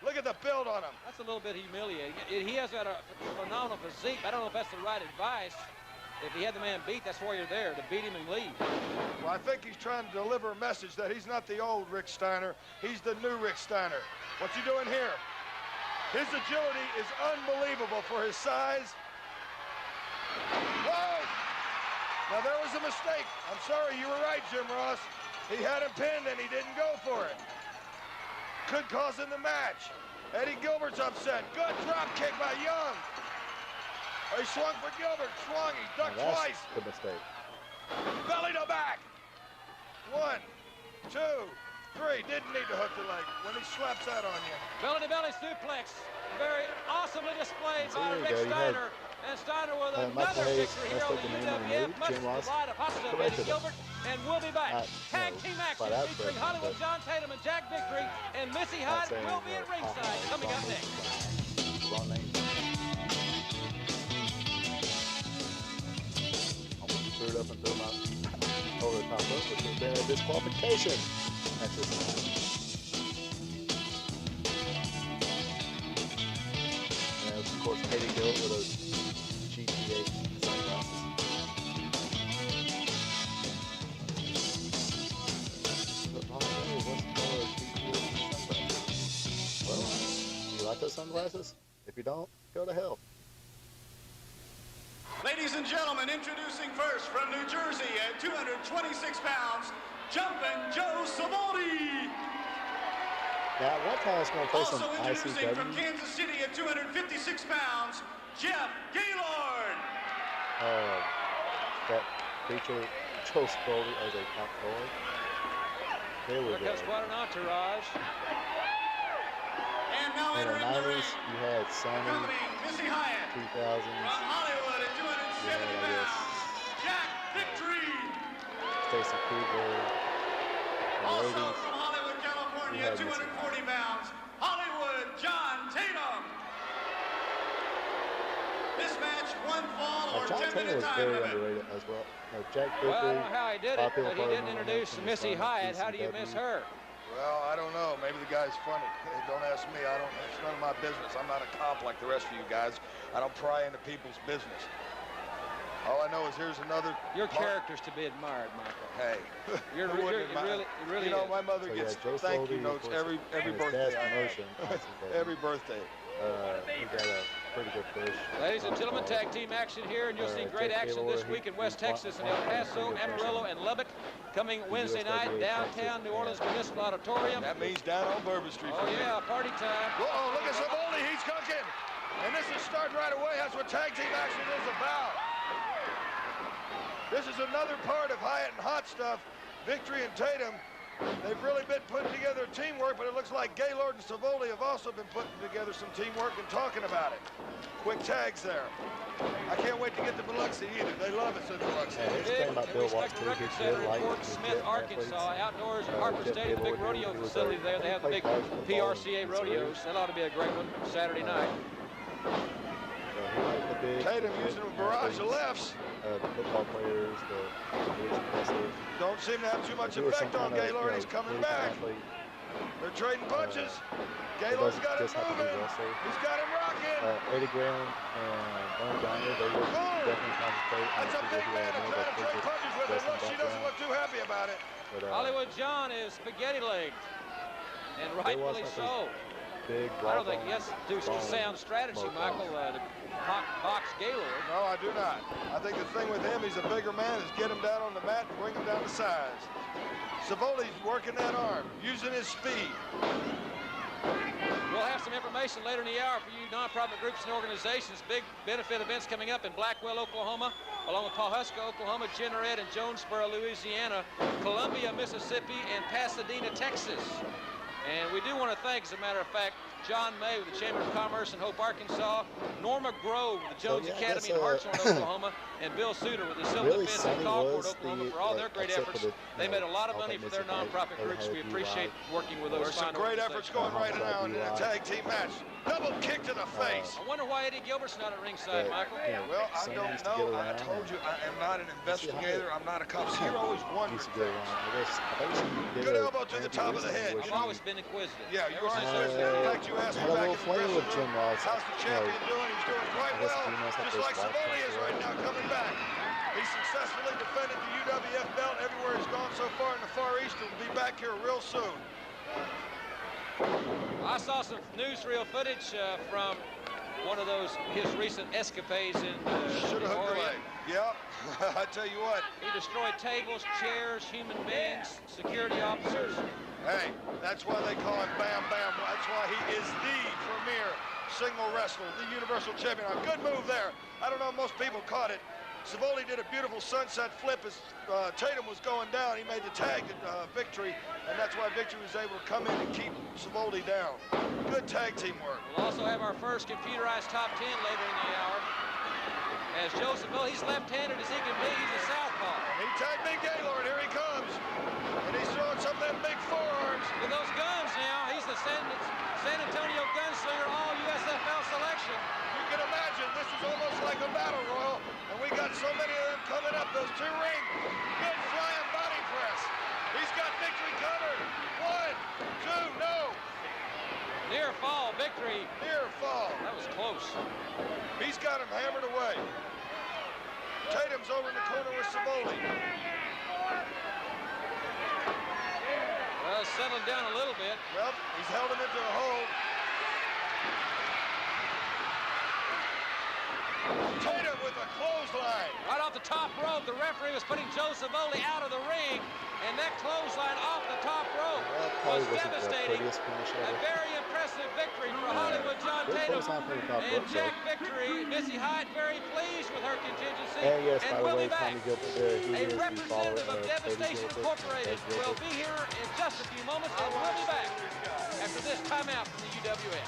Look at the build on him. That's a little bit humiliating. He has got a phenomenal physique. I don't know if that's the right advice. If he had the man beat, that's why you're there, to beat him and leave. Well, I think he's trying to deliver a message that he's not the old Rick Steiner. He's the new Rick Steiner. What's he doing here? His agility is unbelievable for his size. Whoa! Now, there was a mistake. I'm sorry, you were right, Jim Ross. He had him pinned, and he didn't go for it. Could cause him the match. Eddie Gilbert's upset. Good drop kick by Young. He swung for Gilbert. Swung. He ducked Now twice. that's a mistake. Belly to back. 1, 2, 3. Didn't need to hook the leg when he slaps that on you. Belly-to-belly suplex. Very awesomely displayed by there you Rick go. You Steiner. And Steiner with Mike another Hayes victory messed here on up the the name on the UWF. lead. Much Jim to the Ross delight of Hudson corrected and him. Gilbert. And we'll be back. Tag team action flat out featuring corrected him, Hollywood but John Tatum and Jack Victory. And Missy not Hyde saying will be at ringside coming up next. Wrong name. Almost threw it up and threw him out over the top rope, which would have been a disqualification at this time. And of course, Katie Gill with those GTA sunglasses. But Ron Ray, what's the color of GTA sunglasses? Well, do you like those sunglasses? If you don't, go to hell. Ladies and gentlemen, introducing first from New Jersey at 226 pounds, Jumpin' Joe Savoldi. Now, at one time I was going to play some Also introducing from ICW. Kansas City at 256 pounds, Jeff Gaylord. That feature Joe Spoley as a top boy. There we There go. comes quite an entourage. And now In the entering the 90s, ring, you had Sonny, accompanying Missy Hyatt. 2000s, From Hollywood at 270 Yeah, I guess. pounds, Jack Victory. Stacy Kruger. The Also ladies, from Hollywood, California, had at Missy 240 pounds, Hollywood John Tatum. This match, one fall or John 10-minute Taylor was time very limit. underrated as well. Jack Well, I Vickery, don't know how he did it, popular but he part of didn't the introduce momentum Missy is from Hyatt. How do you miss ECW. her? Well, I don't know. Maybe the guy's funny. Hey, don't ask me. I don't. It's none of my business. I'm not a cop like the rest of you guys. I don't pry into people's business. All I know is here's another. Your character's to be admired, Michael. Hey, You're, who you're, wouldn't it admire- really You know, is. my mother So, gets Joe thank you Spoley, notes of course, every and his birthday. dad's promotion, ICW. Every birthday. He got a pretty good push. Ladies and gentlemen, tag team action here, and you'll see great Jack action Gaylord, this week in West he won- Texas and won El Paso, the Amarillo, and Lubbock. Coming Wednesday night, USWA downtown New Orleans Municipal Auditorium. That means down on Bourbon Street. Oh yeah, party time. Whoa, look at Savoldi. He's cooking. And this is starting right away. That's what tag team action is about. This is another part of Hyatt and Hot Stuff. Victory and Tatum. They've really been putting together teamwork, but it looks like Gaylord and Savoldi have also been putting together some teamwork and talking about it. Quick tags there. I can't wait to get to Biloxi either. They love it in Biloxi. Yeah, here's the Big, thing about and Bill we Watts expect too. a record He setter did like in Fort his Smith, jet Arkansas, athletes. outdoors at Harper Jeff Stadium, the big Gaylord, rodeo he was facility a- there. They have the he big played college football PRCA in rodeos. That ought to be a great one Saturday night. He liked the big, Tatum using a barrage of lefts. the football players, the wrestlers. Don't seem to have too much He was some effect on kind of, Gaylord. He's coming elite back. athlete. They're trading punches. It Gaylord's doesn't got him just have to be moving. wrestling. He's got him rocking. Eddie Graham and Vern Johnner, they would definitely concentrate on That's a people big who man had to more try of to a trade physical punches with him. wrestling Look, she doesn't background. look too happy about it. But, Hollywood John is spaghetti-legged, and rightfully like so. big, I don't think broad he has to do some bone sound strategy, mofo. Michael, to box Gaylord. No, I do not. I think the thing with him, he's a bigger man, is get him down on the mat and bring him down to size. Savoldi's working that arm, using his speed. We'll have some information later in the hour for you nonprofit groups and organizations. Big benefit events coming up in Blackwell, Oklahoma, along with Pawhuska, Oklahoma, Jeanerette and Jonesboro, Louisiana, Columbia, Mississippi, and Pasadena, Texas. And we do want to thank, as a matter of fact, John May with the Chamber of Commerce in Hope, Arkansas, Norma Grove with the Jones yeah, I Academy guess, in Hartsville, Oklahoma, and Bill Suter with the Civil really, Defense in Sonny Concord, was Oklahoma, the, for all their great except for efforts. the, They made a lot of all money that for their Mississippi, nonprofit they groups. had We a appreciate DUI. working with There's those some fine great efforts organizations. going right now in a tag team match. Double kick to the face. I wonder why Eddie Gilbert's not at ringside, Michael. Well, I Sonny don't used to get know. I around told you I am not an See, investigator. I'm not a cop. So you're always wondering used to go things. around. I guess, I think she did Good a elbow to the interview top of the recently head. where I've she always been inquisitive. Yeah, you Ever are since I inquisitive. was In a fact, you asked had me a back little in the flame dressing with Jim room, Ross. how's the champion doing? He's doing quite I guess well, he must have just his like wife Savoldi is comes right now coming back. He successfully defended the UWF belt everywhere he's gone so far in the Far East. He'll be back here real soon. I saw some newsreel footage from one of his recent escapades in Should have hooked the Oregon. leg. Yep. I tell you what. He destroyed tables, chairs, human beings, security officers. Hey, that's why they call him Bam Bam. That's why he is the premier single wrestler, the Universal Champion. A good move there. I don't know if most people caught it. Savoli did a beautiful sunset flip as Tatum was going down. He made the tag Victory, and that's why Victory was able to come in and keep Savoli down. Good tag team work. We'll also have our first computerized top 10 later in the hour. As Joe Savoli, he's left-handed as he can be. He's a southpaw. He tagged me Gaylord. Here he comes. And he's throwing some of them big forearms. With those guns now, he's the San Antonio gunslinger all-USFL selection. You can imagine, this is almost like a battle royal, and we got so many of them coming up, those two ring. Good flying body press. He's got Victory covered. 1, 2, no. Near fall, Victory. Near fall. That was close. He's got him hammered away. Tatum's over in the corner with Savoli. Well, settling down a little bit. Well, he's held him into a hold. Tatum with a clothesline. Right off the top rope, the referee was putting Joe Savoli out of the ring, and that clothesline off the top rope was devastating. A very impressive victory for Hollywood John Tatum. And Jack Victory, Missy Hyatt, very pleased with her contingency. And we'll be back. A representative of Devastation Incorporated will be here in just a few moments, and we'll be back after this timeout from the UWF.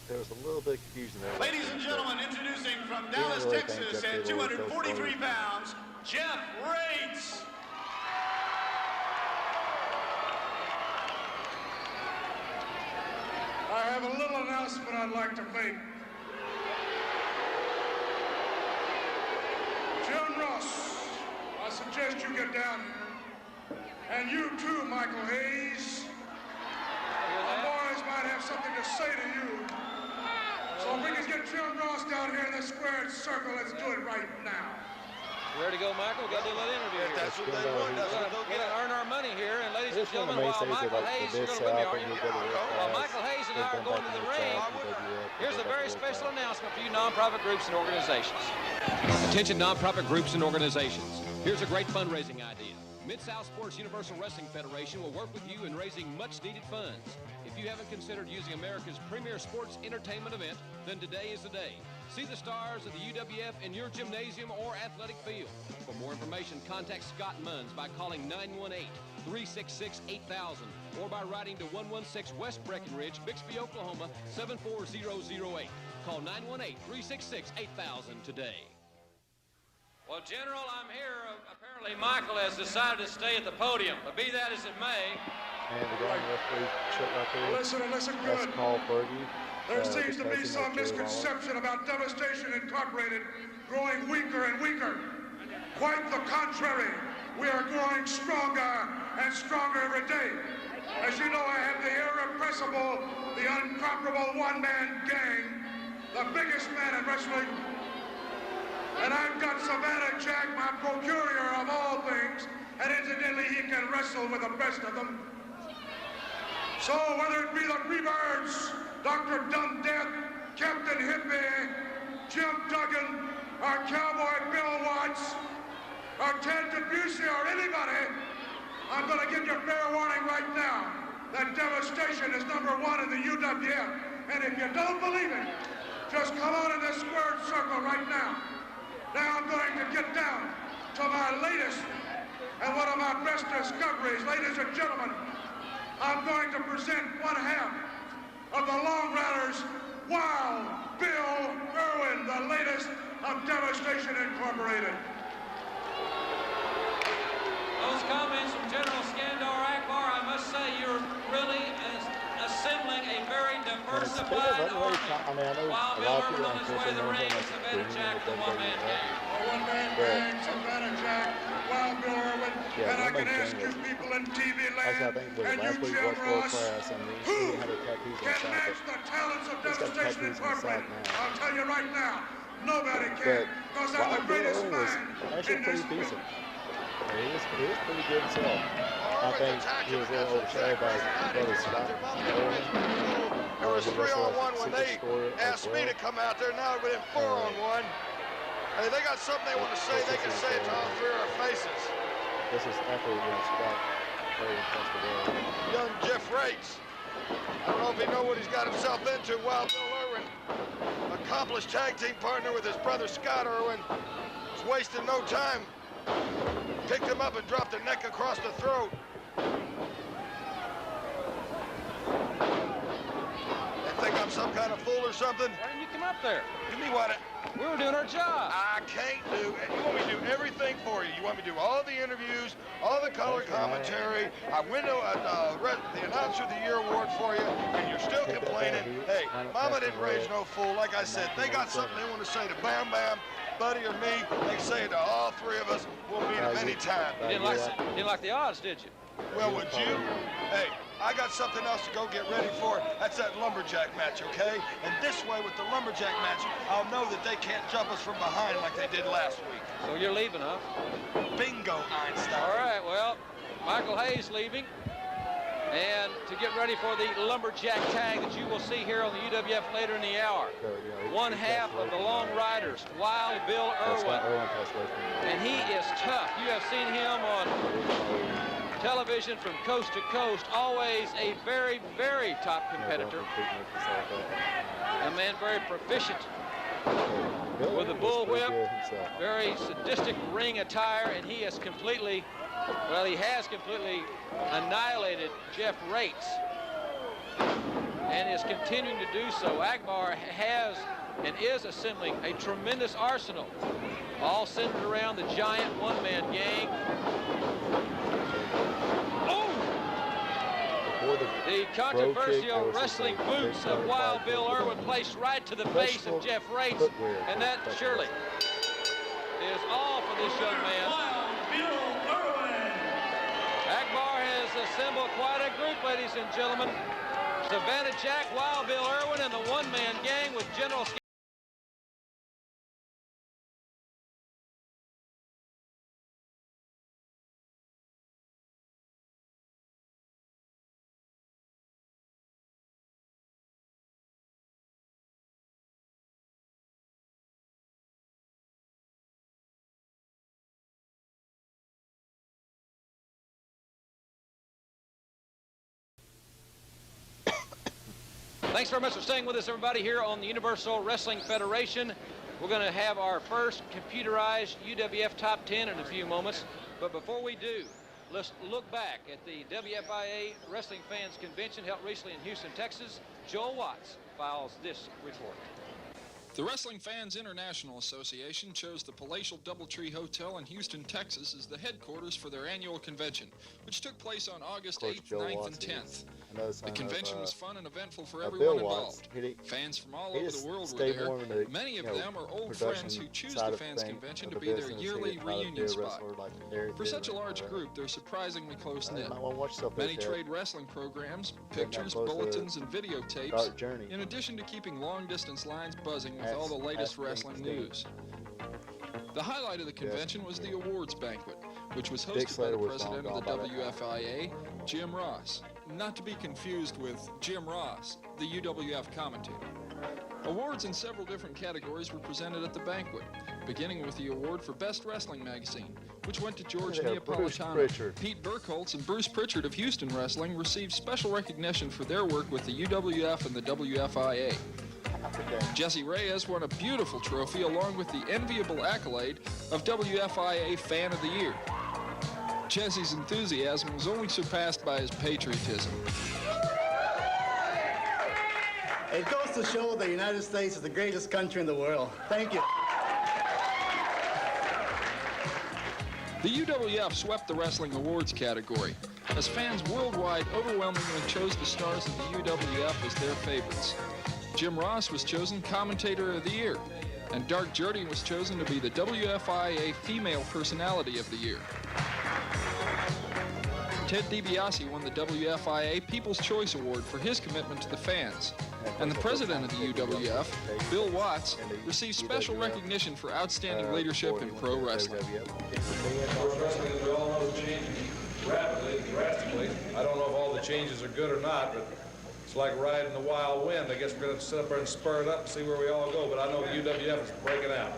There was a little bit of confusion there. Ladies and gentlemen, introducing from Dallas, really Texas at 243 pounds, Jeff Rates. I have a little announcement I'd like to make. Jim Ross, I suggest you get down here. And you too, Michael Hayes. The boys might have something to say to you. So if we can get Jim Ross down here in the squared circle, let's do it right now. You ready to go, Michael? We've got to do a little interview here. That's what they want. That's what they'll We're get. going to earn our money here. And ladies and This one of gentlemen, the while mainstays Michael of Hayes, the you're bid going to be, setup, aren't and you? he'll go to work While fast. Michael Hayes and I He's are been going back to the in ring, the WWF, here's a he'll go very to work special fast. announcement for you nonprofit groups and organizations. Attention nonprofit groups and organizations. Here's a great fundraising idea. Mid-South Sports Universal Wrestling Federation will work with you in raising much-needed funds. If you haven't considered using America's premier sports entertainment event, then today is the day. See the stars of the UWF in your gymnasium or athletic field. For more information, contact Scott Munns by calling 918-366-8000 or by writing to 116 West Breckenridge, Bixby, Oklahoma, 74008. Call 918-366-8000 today. Well, General, I'm here. Apparently, Michael has decided to stay at the podium, but be that as it may. And the guy referee shut right there. Listen and listen That's good. Paul Fergie. There seems to be some misconception about Devastation Incorporated growing weaker and weaker. Quite the contrary. We are growing stronger and stronger every day. As you know, I have the irrepressible, the unconquerable one-man gang, the biggest man in wrestling. And I've got Savannah Jack, my procurator of all things, and incidentally, he can wrestle with the best of them. So whether it be the Freebirds, Dr. Dumb Death, Captain Hippie, Jim Duggan, or Cowboy Bill Watts, or Ted Debussy, or anybody, I'm going to give you fair warning right now that Devastation is #1 in the UWF. And if you don't believe it, just come on in this squared circle right now. Now I'm going to get down to my latest and one of my best discoveries. Ladies and gentlemen, I'm going to present one half of the Long Riders, Wild Bill Irwin, the latest of Devastation Incorporated. Those comments from General Skandar Akbar, I must And it's kind of unreal. I mean, I know a lot of people on Twitter know him as Green with WWF. One-man gang, Savannah Jack, Wild Bill Irwin, Yeah, and I can one-man ask gang you was- people in TV Actually, I land think it was and you, last week Jim watched World Ross, Class, and who he had a tattoos on can his side, match the talents of he's got Devastation tattoos on his side Incorporated? now. I'll tell you right now, nobody But can, because I'm the Wild Bill greatest Irwin was man actually in pretty this decent. world. He was pretty good himself. I think he was a little overshadowed by his brother Scott Irwin. There was 3-on-1 when they asked me to come out there. Now we're in 4-on-1. Hey, they got something they want to say. They can say it to all three of our faces. This is after Scott Irwin passed away. Young Jeff Rates. I don't know if he know what he's got himself into. Wild Bill Irwin, accomplished tag team partner with his brother Scott Irwin, was wasting no time. Picked him up and dropped the neck across the throat. They think I'm some kind of fool or something? Why didn't you come up there? You mean what? We were doing our job. I can't do it. You want me to do everything for you. You want me to do all the interviews, all the color commentary. I win the Announcer of the Year award for you, and you're still complaining. Hey, Mama didn't raise no fool. Like I said, they got something they want to say to Bam Bam, Buddy, or me. They say it to all three of us. We'll meet them anytime. You didn't like the odds, did you? Well, would you? Hey, I got something else to go get ready for. That's that Lumberjack match, okay? And this way, with the Lumberjack match, I'll know that they can't jump us from behind like they did last week. So you're leaving, huh? Bingo, Einstein. All right, well, Michael Hayes leaving. And to get ready for the Lumberjack tag that you will see here on the UWF later in the hour. One half of the Long Riders, Wild Bill Irwin. And he is tough. You have seen him on television from coast to coast, always a very, very top competitor. A man very proficient with a bullwhip, very sadistic ring attire, and he has completely, well, he has completely annihilated Jeff Rates and is continuing to do so. Akbar has and is assembling a tremendous arsenal, all centered around the giant one-man gang. The controversial wrestling boots of Wild Bill Irwin placed right to the face of Jeff Rates, and that surely is all for this young man. Wild Bill Irwin. Akbar has assembled quite a group, ladies and gentlemen. Savannah Jack, Wild Bill Irwin, and the one-man gang with General Thanks very much for staying with us, everybody, here on the Universal Wrestling Federation. We're going to have our first computerized UWF Top 10 in a few moments. But before we do, let's look back at the WFIA Wrestling Fans Convention held recently in Houston, Texas. Joel Watts files this report. The Wrestling Fans International Association chose the Palatial Doubletree Hotel in Houston, Texas as the headquarters for their annual convention, which took place on August 8th, 9th, and 10th. The convention was fun and eventful for everyone involved. Fans from all over the world were there. Many of them are old friends who choose the Fans Convention to be their yearly reunion spot. For such a large group, they're surprisingly close-knit. Many trade wrestling programs, pictures, bulletins, and videotapes, in addition to keeping long-distance lines buzzing with all the latest wrestling news. The highlight of the convention was the awards banquet, which was hosted by the president of the WFIA, Jim Ross. Not to be confused with Jim Ross, the UWF commentator. Awards in several different categories were presented at the banquet, beginning with the award for Best Wrestling Magazine, which went to George Neapolitano. Pete Burkholz and Bruce Pritchard of Houston Wrestling received special recognition for their work with the UWF and the WFIA. Jesse Reyes won a beautiful trophy along with the enviable accolade of WFIA Fan of the Year. Jesse's enthusiasm was only surpassed by his patriotism. It goes to show the United States is the greatest country in the world. Thank you. The UWF swept the Wrestling Awards category. as fans worldwide overwhelmingly chose the stars of the UWF as their favorites. Jim Ross was chosen Commentator of the Year, and Dark Jurdy was chosen to be the WFIA Female Personality of the Year. Ted DiBiase won the WFIA People's Choice Award for his commitment to the fans. And the president of the UWF, Bill Watts, received special recognition for outstanding leadership in pro wrestling. Pro wrestling, as we all know, is changing rapidly and drastically. I don't know if all the changes are good or not, but it's like riding the wild wind. I guess we're going to sit up there and spur it up and see where we all go, but I know the UWF is breaking out.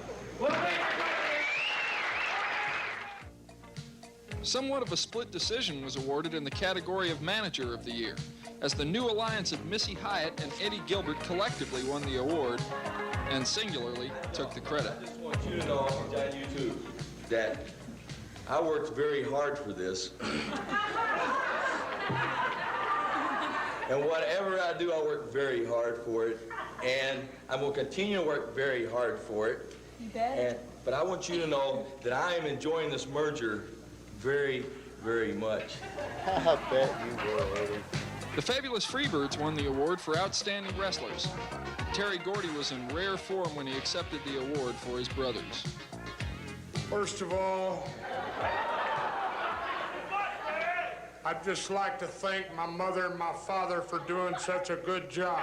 Somewhat of a split decision was awarded in the category of Manager of the Year, as the new alliance of Missy Hyatt and Eddie Gilbert collectively won the award and singularly took the credit. I just want you to know, and you too, that I worked very hard for this. And whatever I do, I work very hard for it, and I'm going to continue to work very hard for it. You bet. But I want you to know that I am enjoying this merger very, very much. I bet you will, Eddie. The Fabulous Freebirds won the award for Outstanding Wrestlers. Terry Gordy was in rare form when he accepted the award for his brothers. First of all, I'd just like to thank my mother and my father for doing such a good job.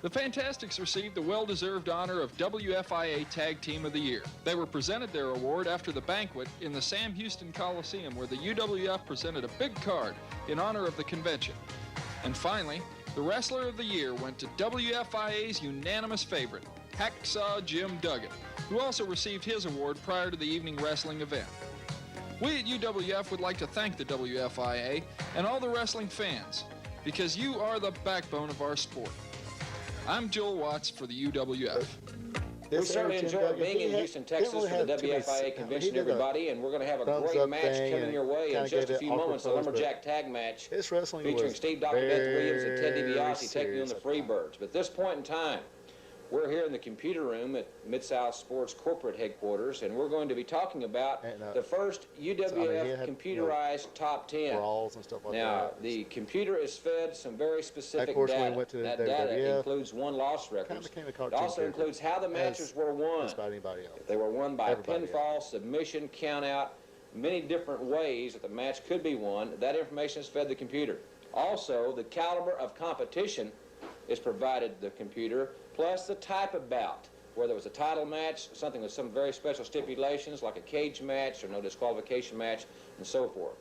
The Fantastics received the well-deserved honor of WFIA Tag Team of the Year. They were presented their award after the banquet in the Sam Houston Coliseum, where the UWF presented a big card in honor of the convention. And finally, the Wrestler of the Year went to WFIA's unanimous favorite, Hacksaw Jim Duggan, who also received his award prior to the evening wrestling event. We at UWF would like to thank the WFIA and all the wrestling fans, because you are the backbone of our sport. I'm Joel Watts for the UWF. We certainly enjoyed being in Houston, Texas for the WFIA convention, everybody, and we're going to have a great match coming your way in just a few moments, the Lumberjack tag match featuring Steve Dr. Death Williams and Ted DiBiase taking on the Freebirds. But at this point in time, we're here in the computer room at Mid-South Sports corporate headquarters, and we're going to be talking about the first UWF computerized top 10. Now, the computer is fed some very specific data. That data includes won-loss records. It also includes how the matches were won. If they were won by pinfall, submission, count-out, many different ways that the match could be won. That information is fed the computer. Also, the caliber of competition is provided the computer, plus the type of bout, whether it was a title match, something with some very special stipulations, like a cage match or no disqualification match, and so forth.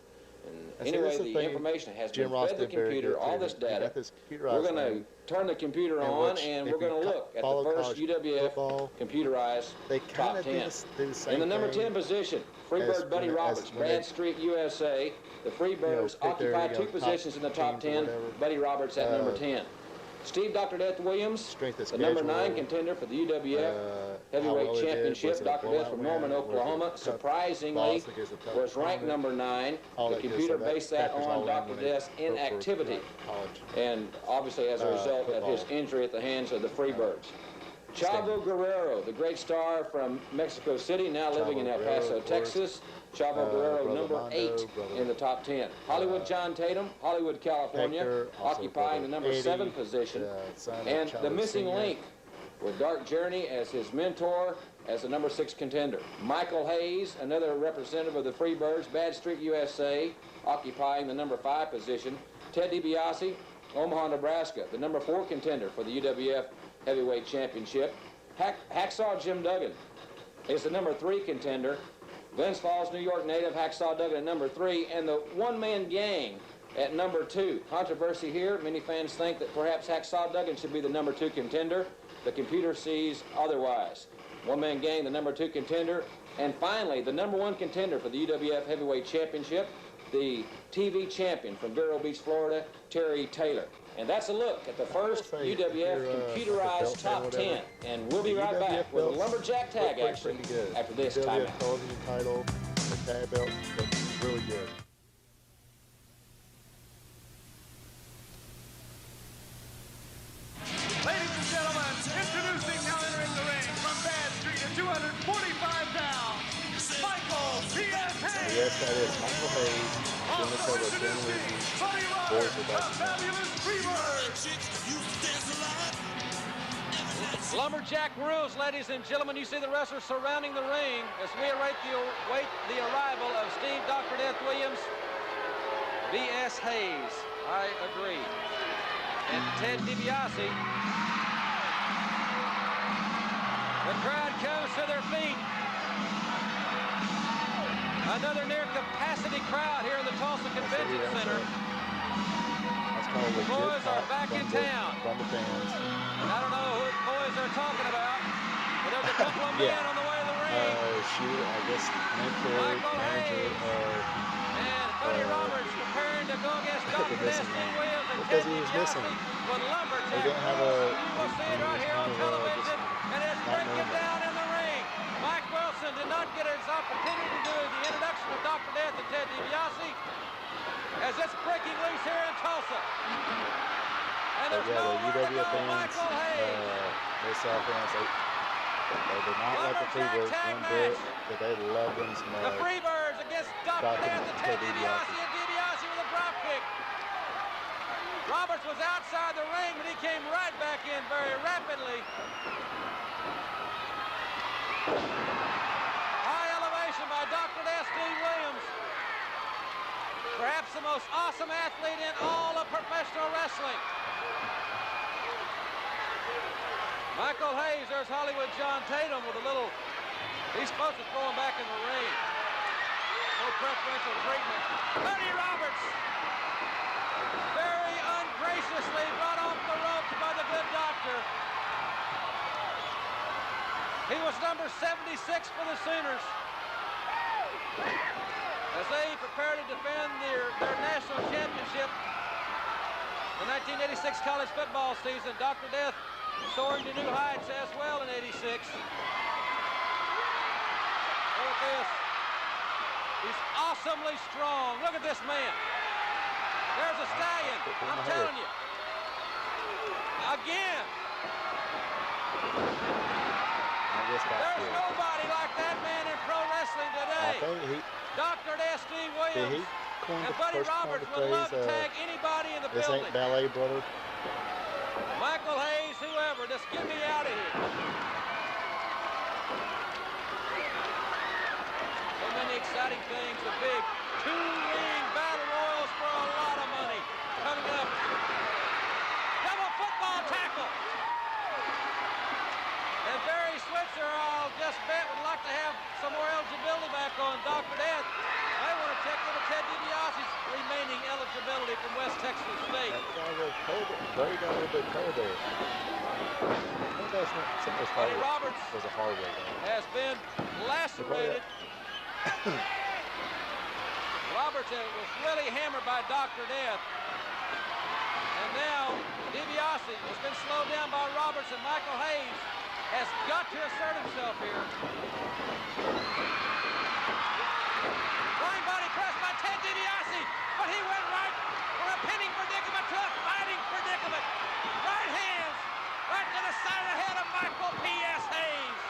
And anyway, the information has been fed the computer, all this data. We're going to turn the computer on, and we're going to look at the first UWF computerized top 10. In the number 10 position, Freebird Buddy Roberts, Bradstreet, USA. The Freebirds occupy 2 positions in the top 10. Buddy Roberts at number 10. Steve Dr. Death Williams, the number 9 contender for the UWF Heavyweight Championship. Dr. Death from Norman, Oklahoma, surprisingly was ranked number 9. The computer based that on Dr. Death's inactivity, and obviously as a result of his injury at the hands of the Freebirds. Chavo Guerrero, the great star from Mexico City, now living in El Paso, Texas. Chavo Guerrero, number 8 in the top 10. Hollywood John Tatum, Hollywood, California, occupying the number 7 position. And the missing link, with Dark Journey as his mentor, as the number 6 contender. Michael Hayes, another representative of the Freebirds, Bradstreet, USA, occupying the number 5 position. Ted DiBiase, Omaha, Nebraska, the number 4 contender for the UWF Heavyweight Championship. Hacksaw Jim Duggan is the number 3 contender. Glens Falls, New York native, Hacksaw Duggan at number 3, and the one-man gang at number 2. Controversy here. Many fans think that perhaps Hacksaw Duggan should be the number 2 contender. The computer sees otherwise. One-man gang, the number 2 contender. And finally, the number 1 contender for the UWF Heavyweight Championship, the TV champion from Vero Beach, Florida, Terry Taylor. And that's a look at the first UWF computerized top 10. And we'll be right back with a Lumberjack tag action after this timeout. Television title, the tag belt, looks really good. Ladies and gentlemen, introducing now entering the ring from Bad Street at 245 pounds, Michael P.S. Hayes. Yes, Boys are back in there. Lumberjack rules, ladies and gentlemen. You see the wrestlers surrounding the ring as we await the arrival of Steve Dr. Death Williams, V.S. Hayes. I agree. And Ted DiBiase. The crowd comes to their feet. Another near-capacity crowd here in the Tulsa Convention Center. The boys are back in town. From the fans. And I don't know who the boys are talking about, but there's a couple of men on the way to the ring. I guess mentor, manager, and Buddy Roberts preparing to go against Dr. Steve Williams and because Ted he was DiBiase missing. with Lumberjack. They didn't have a. You will see it right here on television, and it's breaking down in the ring. Mike Wilson did not get his opportunity to do the introduction of Dr. Death and Ted DiBiase, as it's breaking loose here in Tulsa. And there's nowhere to go. Michael Hayes. They saw fans. They did not like the Freebirds one bit, but they loved them some The Freebirds against Dr. Death and Ted DiBiase, and DiBiase with a drop kick. Roberts was outside the ring, but he came right back in very rapidly. High elevation by Dr. Death Steve Williams. Perhaps the most awesome athlete in all of professional wrestling. Michael Hayes, there's Hollywood John Tatum with a little, he's supposed to throw him back in the ring. No preferential treatment. Buddy Roberts, very ungraciously brought off the ropes by the good doctor. He was number 76 for the Sooners. As they prepare to defend their national championship, the 1986 college football season, Dr. Death soaring to new heights as well in '86. Look at this. He's awesomely strong. Look at this man. There's a stallion. I'm telling you. Again. There's nobody like that man in pro wrestling today. Dr. Death Steve Williams and Buddy Roberts would love to tag anybody in the building. This ain't ballet, brother. Michael Hayes, whoever, just get me out of here. So many exciting things. The big two-ring battle royals for a lot of money coming up. Double football tackle. And Barry Switzer, I'll just bet, would like to have some more eligibility back on Dr. Death. I want to check with Ted DiBiase's remaining eligibility from West Texas State. Barry got a little bit cold there. Buddy Roberts was a hard way. Has been lacerated. Roberts was really hammered by Dr. Death. And now DiBiase has been slowed down by Roberts, and Michael Hayes has got to assert himself here. Flying body press by Ted DiBiase, but he went right from a pinning predicament to a fighting predicament. Right hands, right to the side of the head of Michael P.S. Hayes.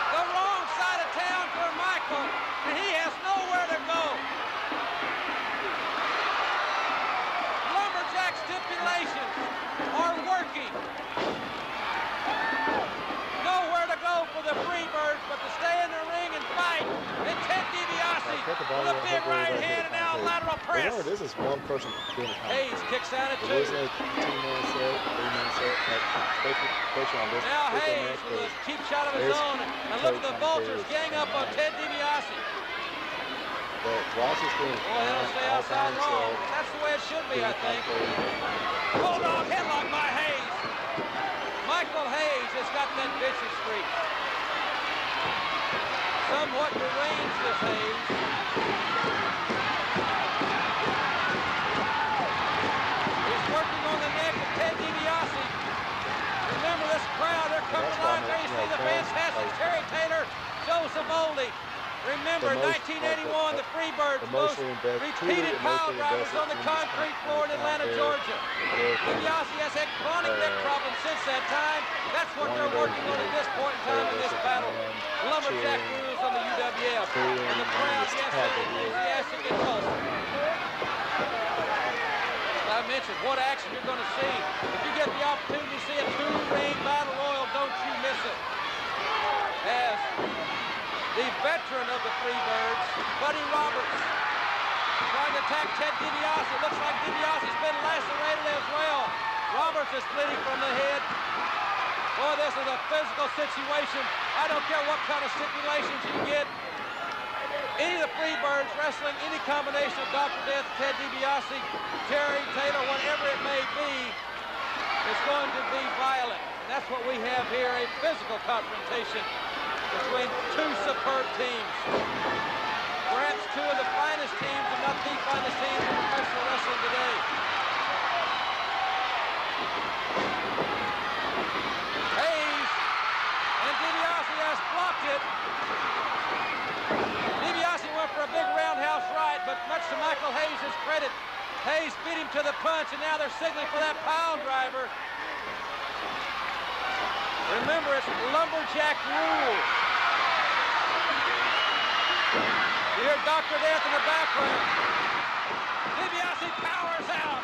The wrong side of town for Michael, and he has nowhere to go. Lumberjack stipulations are working. Nowhere to go for the Freebirds but to stay in the ring and fight. And Ted DiBiase with a big right hand and now lateral press. Remember, this is one person doing it. Hayes kicks out at two. It wasn't a 2-man set, 3-man set. Especially on this. Now Hayes with a cheap shot of his own. And look at the Vultures gang up on Ted DiBiase. But Watts is doing Boy, that'll stay outside long. That's the way it should be, I think. Bulldog headlock by Hayes. Michael Hayes has got that vicious streak. Somewhat deranged, this Hayes. He's working on the neck of Ted DiBiase. Remember this crowd, they're coming live. There you see the fantastic Terry Taylor, Joseph Oldie. Remember, 1981, the Freebirds, most repeated pile drivers on the concrete floor in Atlanta, Georgia. DiBiase has had chronic neck problems since that time. That's what they're working on at this point in time in this battle. Lumberjack rules Davis on the UWF. And the crowd, yes, they're enthusiastic and Tulsa. I mentioned what action you're going to see. If you get the opportunity to see a two-ring battle royal, don't you miss it. As the veteran of the Freebirds, Buddy Roberts, trying to attack Ted DiBiase. It looks like DiBiase's been lacerated as well. Roberts is bleeding from the head. Boy, this is a physical situation. I don't care what kind of stipulations you get. Any of the Freebirds wrestling any combination of Dr. Death, Ted DiBiase, Terry Taylor, whatever it may be, is going to be violent. And that's what we have here, a physical confrontation between two superb teams. Perhaps two of the finest teams, if not the finest teams in professional wrestling today. Hayes and DiBiase has blocked it. DiBiase went for a big roundhouse right, but much to Michael Hayes' credit, Hayes beat him to the punch, and now they're signaling for that pile driver. Remember, it's Lumberjack rules. You hear Dr. Death in the background. DiBiase powers out.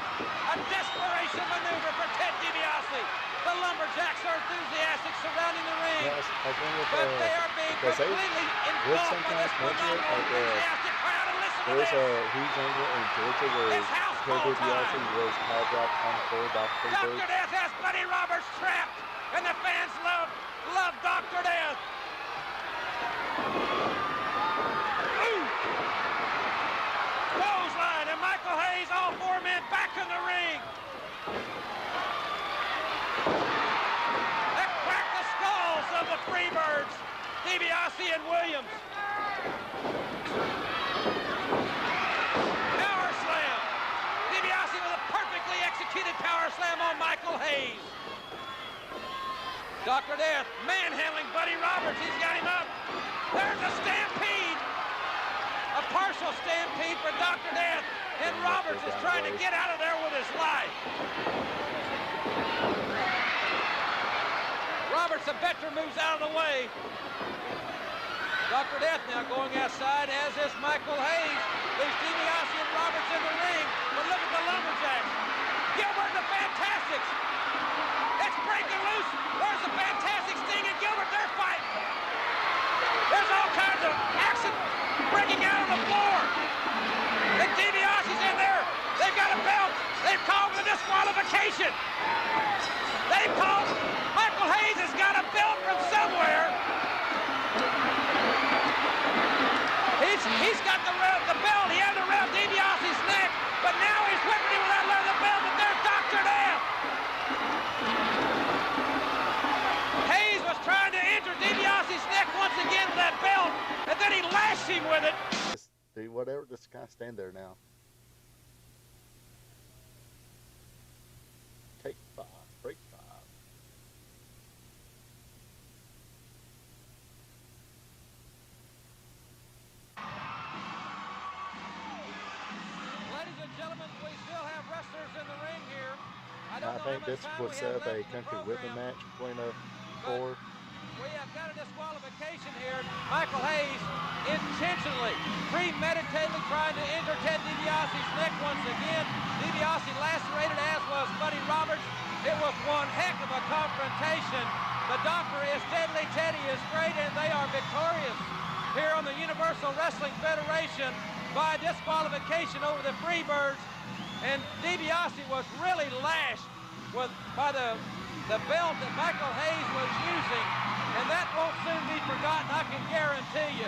A desperation maneuver for Ted DiBiase. The Lumberjacks are enthusiastic surrounding the ring. Yes, But they are being completely engulfed by this phenomenal enthusiastic crowd. And listen to there's this. a huge angle in Georgia where It's house Ted call DiBiase time. was power dropped on the floor by the Dr. Freebirds. Death has Buddy Roberts trapped. And the fans love Dr. Death. Clothesline, and Michael Hayes, all four men back in the ring. That cracked the skulls of the Freebirds, DiBiase and Williams. Power slam. DiBiase with a perfectly executed power slam on Michael Hayes. Dr. Death manhandling Buddy Roberts. He's got him up. There's a stampede. A partial stampede for Dr. Death. And Roberts is trying to get out of there with his life. Roberts, the veteran, moves out of the way. Dr. Death now going outside, as is Michael Hayes. Leaves DiBiase and Roberts in the ring. But look at the Lumberjacks. Gilbert and the Fantastics. It's breaking loose. There's the Fantastic Sting and Gilbert. They're fighting. There's all kinds of action breaking out on the floor. And DiBiase's in there. They've got a belt. They've called the disqualification. They've called. Michael Hayes has got a belt from somewhere. He's got the belt. He had it around DiBiase's neck, but now he's whipping him with that leather belt. But there's Dr. Death. Hayes was trying to enter DiBiase's neck once again with that belt, and then he lashed him with it. Just do whatever, just kind of stand there now. Take 5, break 5. Ladies and gentlemen, we still have wrestlers in the ring here. I think this would set up a country whipping match between the four. We have got a disqualification here. Michael Hayes intentionally, premeditatedly trying to injure Ted DiBiase's neck once again. DiBiase lacerated, as was Buddy Roberts. It was one heck of a confrontation. The doctor is deadly, Teddy is great, and they are victorious here on the Universal Wrestling Federation by disqualification over the Freebirds. And DiBiase was really lashed by the belt that Michael Hayes was using. And that won't soon be forgotten, I can guarantee you.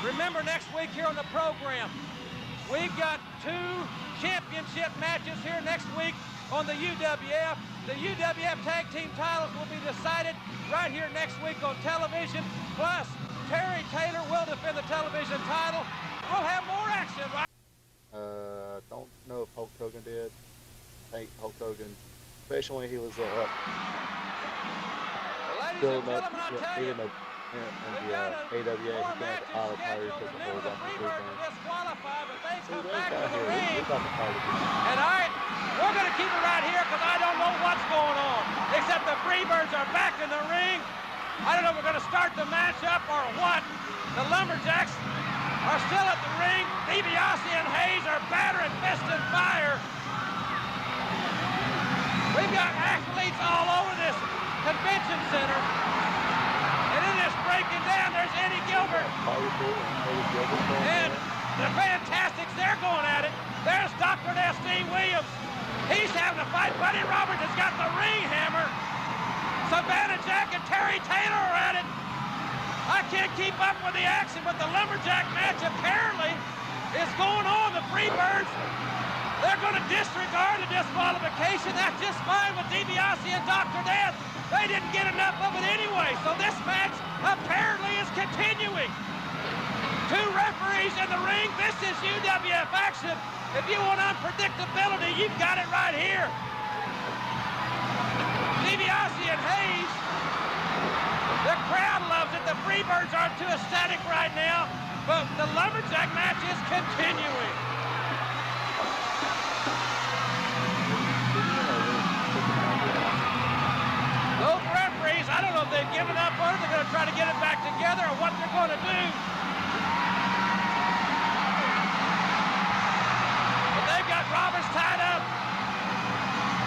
Remember, next week here on the program, we've got 2 championship matches here next week on the UWF. The UWF tag team titles will be decided right here next week on television. Plus, Terry Taylor will defend the television title. We'll have more action, right? Don't know if Hulk Hogan did. I think Hulk Hogan, especially when he was Ladies building and up, gentlemen, I tell even you, in the AWA, he got the autopilot, took the hold off the Freebirds are disqualified, but they come back to got the here. ring. He's got the pilot. And we're going to keep it right here because I don't know what's going on. Except the Freebirds are back in the ring. I don't know if we're going to start the matchup or what. The Lumberjacks are still at the ring. DiBiase and Hayes are battering fist and fire. We've got athletes all over this convention center. And in this breaking down, there's Eddie Gilbert. And the Fantastics, they're going at it. There's Dr. Steve Williams. He's having a fight. Buddy Roberts has got the ring hammer. Savannah Jack and Terry Taylor are at it. I can't keep up with the action, but the Lumberjack match apparently is going on. The Freebirds, they're going to disregard the disqualification. That's just fine with DiBiase and Dr. Death. They didn't get enough of it anyway, so this match apparently is continuing. 2 referees in the ring. This is UWF action. If you want unpredictability, you've got it right here. DiBiase and Hayes. The crowd loves it. The Freebirds aren't too ecstatic right now, but the Lumberjack match is continuing. Those referees, I don't know if they've given up on it. They're going to try to get it back together or what they're going to do. But they've got Roberts tied up.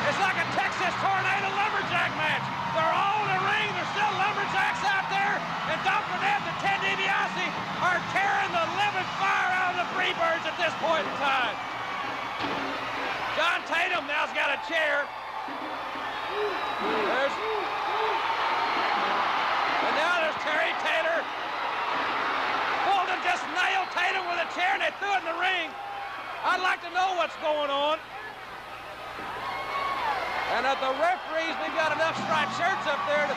It's like a Texas tornado Lumberjack match. They're all in the ring. There's still Lumberjacks out there. And Dr. Death and Ted DiBiase are tearing the living fire out of the Freebirds at this point in time. John Tatum now's got a chair. And now there's Terry Taylor. Fulton just nailed Tatum with a chair and they threw it in the ring. I'd like to know what's going on. And at the referees, we've got enough striped shirts up there to...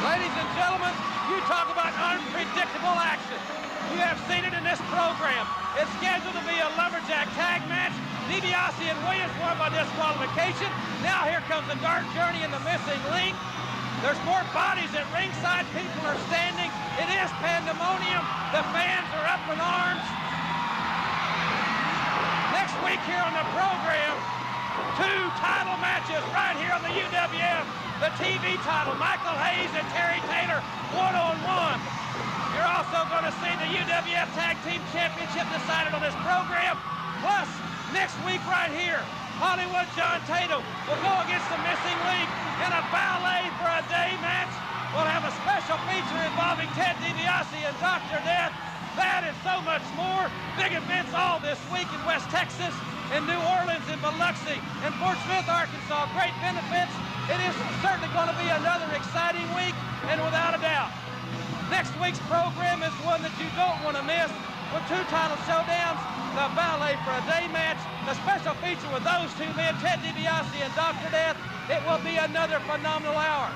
Ladies and gentlemen, you talk about unpredictable action. You have seen it in this program. It's scheduled to be a Lumberjack tag match. DiBiase and Williams won by disqualification. Now here comes the dark journey and the missing link. There's more bodies at ringside. People are standing. It is pandemonium. The fans are up in arms. Next week here on the program, 2 title matches right here on the UWF. The TV title, Michael Hayes and Terry Taylor, 1-on-1. You're also going to see the UWF Tag Team Championship decided on this program. Plus, next week right here, Hollywood John Tatum will go against the missing link in a ballet for a day match. We'll have a special feature involving Ted DiBiase and Dr. Death. That and so much more. Big events all this week in West Texas, in New Orleans, in Biloxi, and Fort Smith, Arkansas. Great benefits. It is certainly going to be another exciting week, and without a doubt, next week's program is one that you don't want to miss, with 2 title showdowns, the ballet for a day match, the special feature with those 2 men, Ted DiBiase and Dr. Death. It will be another phenomenal hour.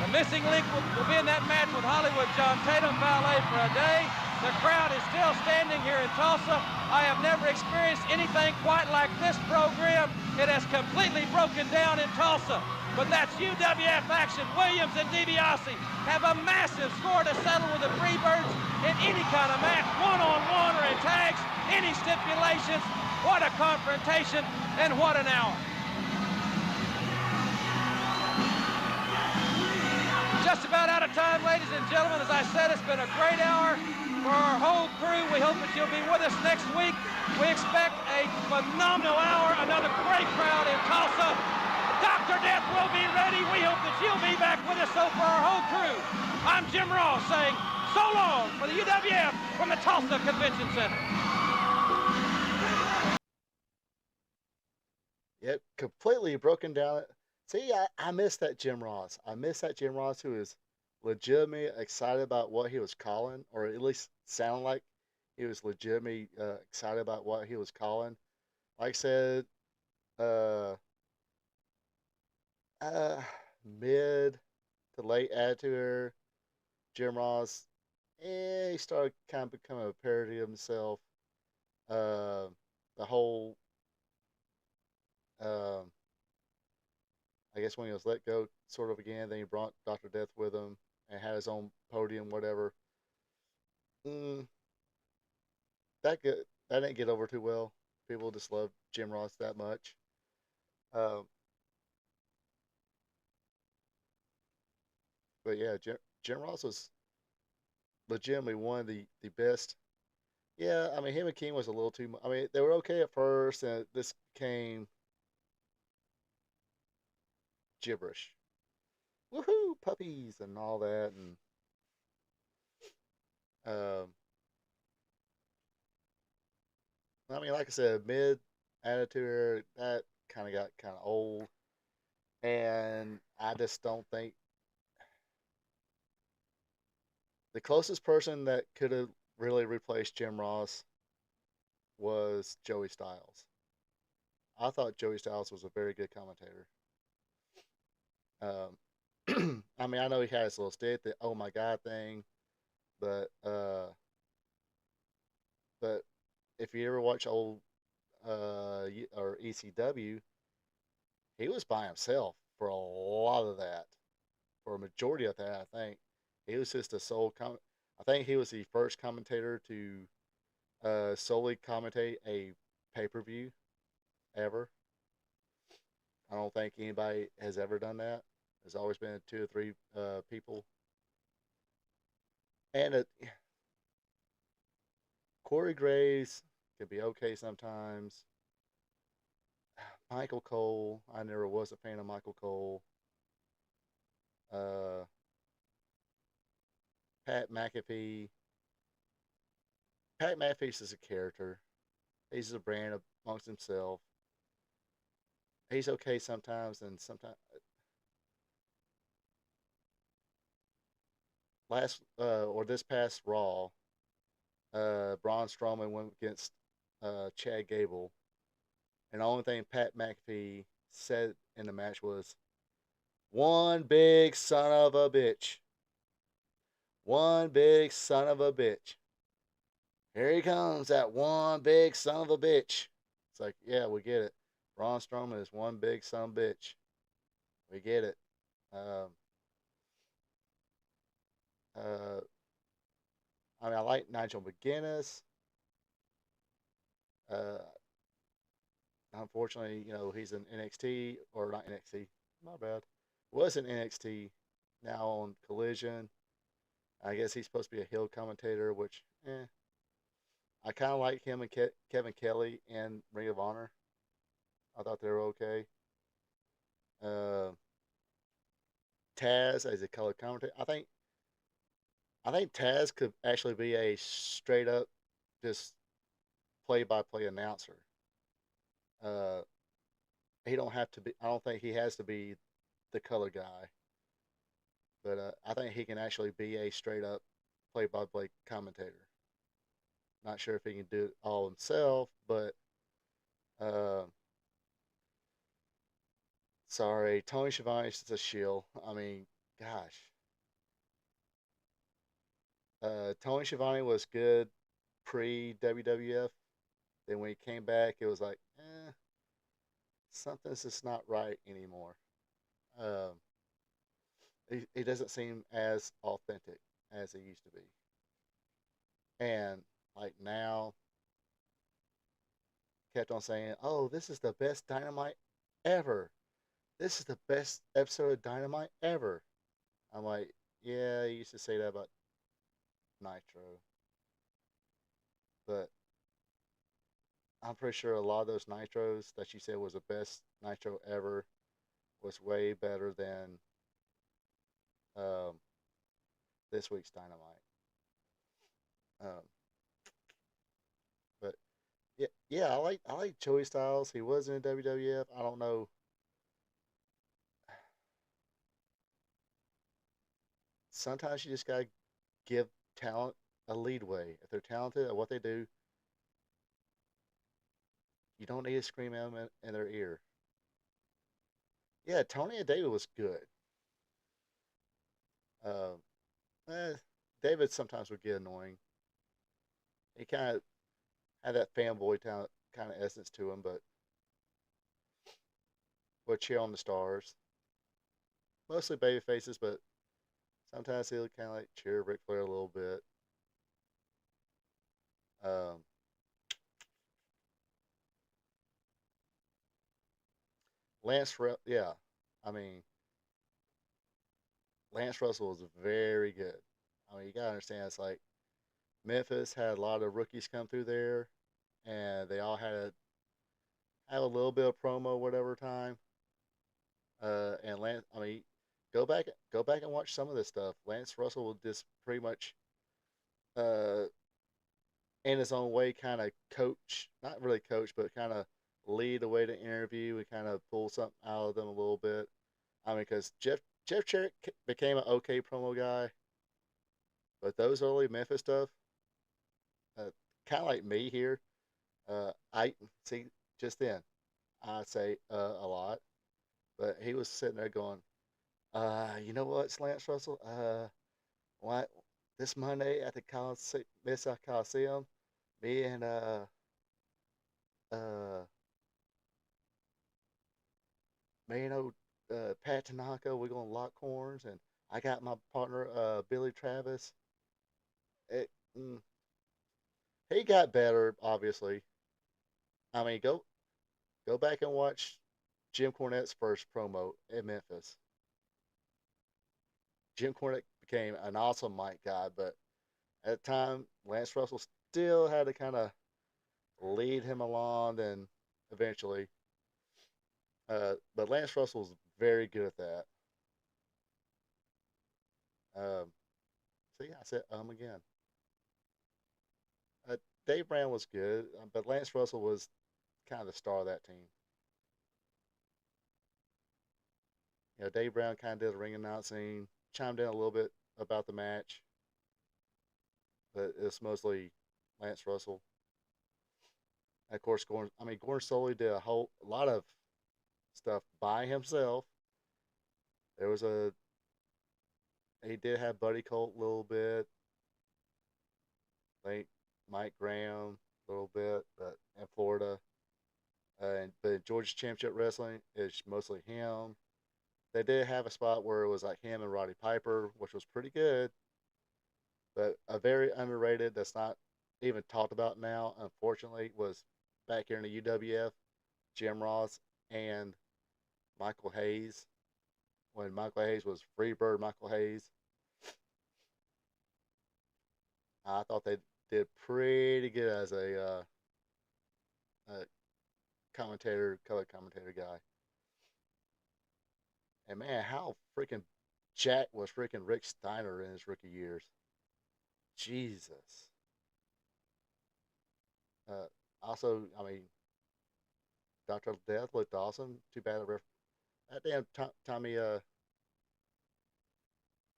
The missing link will be in that match with Hollywood John Tatum, ballet for a day. The crowd is still standing here in Tulsa. I have never experienced anything quite like this program. It has completely broken down in Tulsa. But that's UWF action. Williams and DiBiase have a massive score to settle with the Freebirds in any kind of match, 1-on-1 or in tags, any stipulations. What a confrontation and what an hour. Just about out of time, ladies and gentlemen. As I said, it's been a great hour for our whole crew. We hope that you'll be with us next week. We expect a phenomenal hour, another great crowd in Tulsa. Dr. Death will be ready. We hope that you'll be back with us. So for our whole crew, I'm Jim Ross saying so long for the UWF from the Tulsa Convention Center. Yep, completely broken down. See, I miss that Jim Ross. I miss that Jim Ross who is legitimately excited about what he was calling, or at least sounded like he was legitimately excited about what he was calling. Like I said, mid to late attitude, Jim Ross, he started kind of becoming a parody of himself. The whole, I guess when he was let go sort of again, then he brought Dr. Death with him and had his own podium, whatever. That didn't get over too well. People just love Jim Ross that much. Um, but yeah, Jim Ross was legitimately one of the best. Yeah, I mean, him and King was a little too much. I mean, they were okay at first, and this became gibberish. Woohoo, puppies and all that, and um, I mean, like I said, mid attitude era, that kind of got kind of old, and I just don't think the closest person that could have really replaced Jim Ross was Joey Styles. I thought Joey Styles was a very good commentator. I mean, I know he had his little stick, the "oh my god" thing, but but if you ever watch old or ECW, he was by himself for a lot of that, for a majority of that. I think he was just a I think he was the first commentator to solely commentate a pay per view ever. I don't think anybody has ever done that. There's always been two or three people, and Corey Graves can be okay sometimes. Michael Cole, I never was a fan of Michael Cole. Uh, Pat McAfee. Pat McAfee's is a character. He's a brand amongst himself. He's okay sometimes, and sometimes or this past Raw, Braun Strowman went against Chad Gable, and the only thing Pat McAfee said in the match was, "One big son of a bitch. One big son of a bitch. Here he comes, that one big son of a bitch." It's like, yeah, we get it. Braun Strowman is one big son of a bitch. We get it. Um, uh, I mean, I like Nigel McGuinness. Uh, Unfortunately, he's in NXT, or not NXT. My bad. Was in NXT, now on Collision. I guess he's supposed to be a heel commentator, which, I kind of like him and Kevin Kelly in Ring of Honor. I thought they were okay. Uh, Taz as a color commentator. I think Taz could actually be a straight up just play by play announcer. Uh, he don't have to be. I don't think he has to be the color guy, but I think he can actually be a straight up play by play commentator. Not sure if he can do it all himself, but uh, sorry, Tony Schiavone is a shill. I mean, gosh, Tony Schiavone was good pre WWF. Then when he came back, it was like, something's just not right anymore. Um, he doesn't seem as authentic as he used to be. And like now, kept on saying, "Oh, this is the best Dynamite ever. This is the best episode of Dynamite ever." I'm like, yeah, you used to say that about Nitro, but I'm pretty sure a lot of those Nitros that you said was the best Nitro ever was way better than um, this week's Dynamite. Um, but yeah, I like Joey Styles. He was in WWF. I don't know. Sometimes you just gotta give talent a leadway. If they're talented at what they do, you don't need to scream at them in their ear. Yeah, Tony and David was good. Um, eh, David sometimes would get annoying. He kind of had that fanboy talent kind of essence to him, but would cheer on the stars. Mostly baby faces, but sometimes he'll kind of like cheer Ric Flair a little bit. Um, Yeah, I mean, Lance Russell was very good. I mean, you gotta understand, it's like Memphis had a lot of rookies come through there, and they all had a little bit of promo whatever time. And Lance, I mean, go back and watch some of this stuff. Lance Russell will just pretty much, uh, in his own way, kind of coach, not really coach, but kind of lead the way to interview and kind of pull something out of them a little bit. I mean, because Jeff Jarrett became an okay promo guy, but those early Memphis stuff, uh, kind of like me here. I see just then I say a lot, but he was sitting there going, you know what, Lance Russell, what this Monday at the Mid-South Coliseum, me and uh me and old Pat Tanaka, we're gonna lock horns, and I got my partner Billy Travis. It, mm, he got better, obviously. I mean, go back and watch Jim Cornette's first promo in Memphis. Jim Cornette became an awesome mic guy, but at the time, Lance Russell still had to kind of lead him along, and eventually, but Lance Russell's very good at that. See, I said again. Uh, Dave Brown was good, but Lance Russell was kind of the star of that team. You know, Dave Brown kind of did the ring announcing, chimed in a little bit about the match, but it's mostly Lance Russell. And of course, Gordon Soley did a lot of stuff by himself. There was a he did have Buddy Colt a little bit, like Mike Graham a little bit, but in Florida. But Georgia Championship Wrestling is mostly him. They did have a spot where it was like him and Roddy Piper, which was pretty good, but a very underrated that's not even talked about now, unfortunately, was back here in the UWF, Jim Ross and Michael Hayes. When Michael Hayes was Freebird Michael Hayes, I thought they did pretty good as a color commentator guy. And man, how freaking Jack was freaking Rick Steiner in his rookie years. Jesus. Uh, Also, I mean, Doctor Death looked awesome. Too bad that damn Tommy.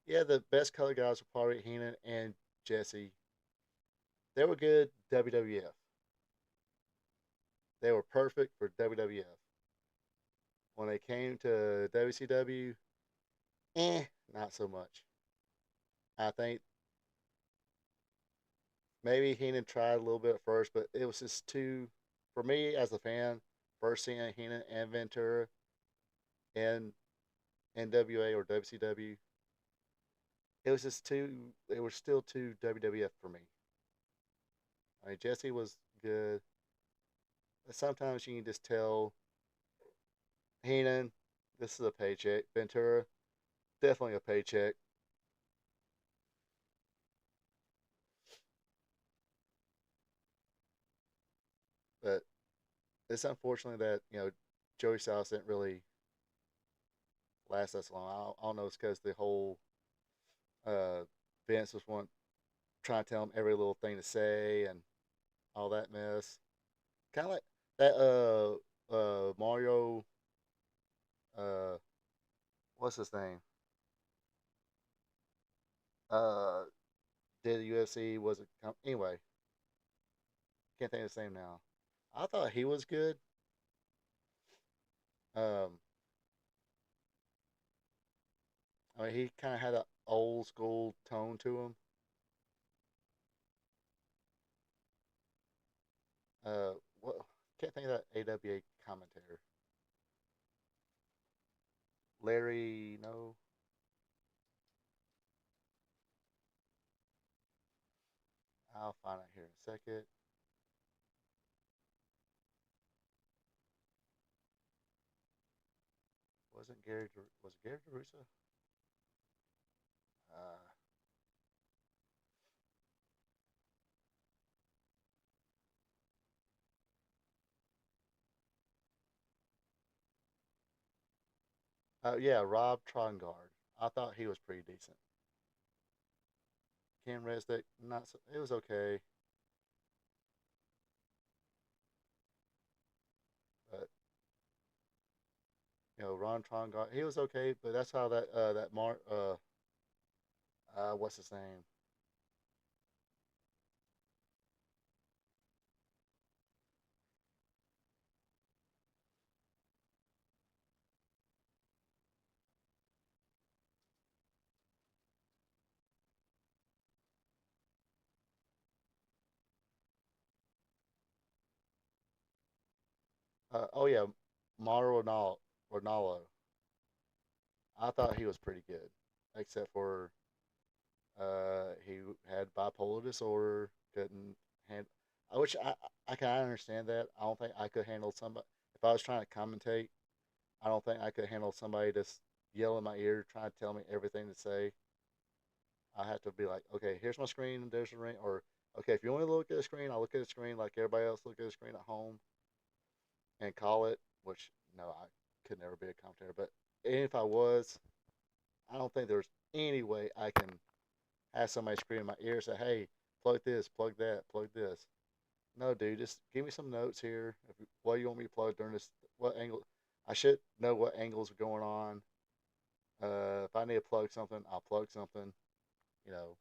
Yeah, the best color guys were probably Heenan and Jesse. They were good WWF. They were perfect for WWF. When they came to WCW, not so much. I think maybe Heenan tried a little bit at first, but it was just too, for me as a fan, first seeing Heenan and Ventura in NWA or WCW, it was just too, it was still too WWF for me. I mean, Jesse was good. But sometimes you can just tell Heenan, this is a paycheck. Ventura, definitely a paycheck. But it's unfortunate that, Joey Styles didn't really last that long. I don't know, it's because the whole uh, Vince was trying to tell him every little thing to say and all that mess. Kind of like that Mario, uh, what's his name? Uh, did the UFC, was it, anyway, can't think of his name now. I thought he was good. Um, I mean, he kind of had an old school tone to him. What can't think of that AWA commentator. Larry, no, I'll find out here in a second. wasn't Gary. Was it Gary DeRussa? Yeah, Rob Trongard. I thought he was pretty decent. Cam Resnick, not so, it was okay, but Ron Trongard, he was okay, but that's how that Mark what's his name? Oh yeah, Mauro Ronaldo. I thought he was pretty good, except for he had bipolar disorder, couldn't handle. Which I kind of understand that. I don't think I could handle somebody if I was trying to commentate. I don't think I could handle somebody just yell in my ear, trying to tell me everything to say. I have to be like, okay, here's my screen, there's the ring, or okay, if you want to look at a screen, I'll look at a screen like everybody else look at a screen at home and call it. Which no, I could never be a commentator, but if I was, I don't think there's any way I can have somebody scream in my ear, say, hey, plug this, plug that, plug this. No, dude, just give me some notes here. What do you want me to plug during this? What angle? I should know what angles are going on. If I need to plug something, I'll plug something. You know,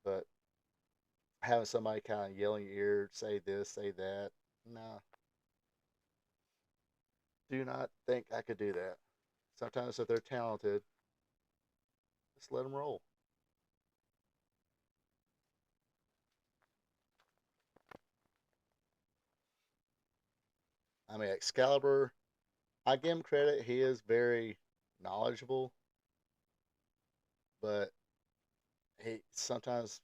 but having somebody kind of yell in your ear, say this, say that, nah, do not think I could do that. Sometimes if they're talented, just let them roll. I mean, Excalibur, I give him credit. He is very knowledgeable, but he sometimes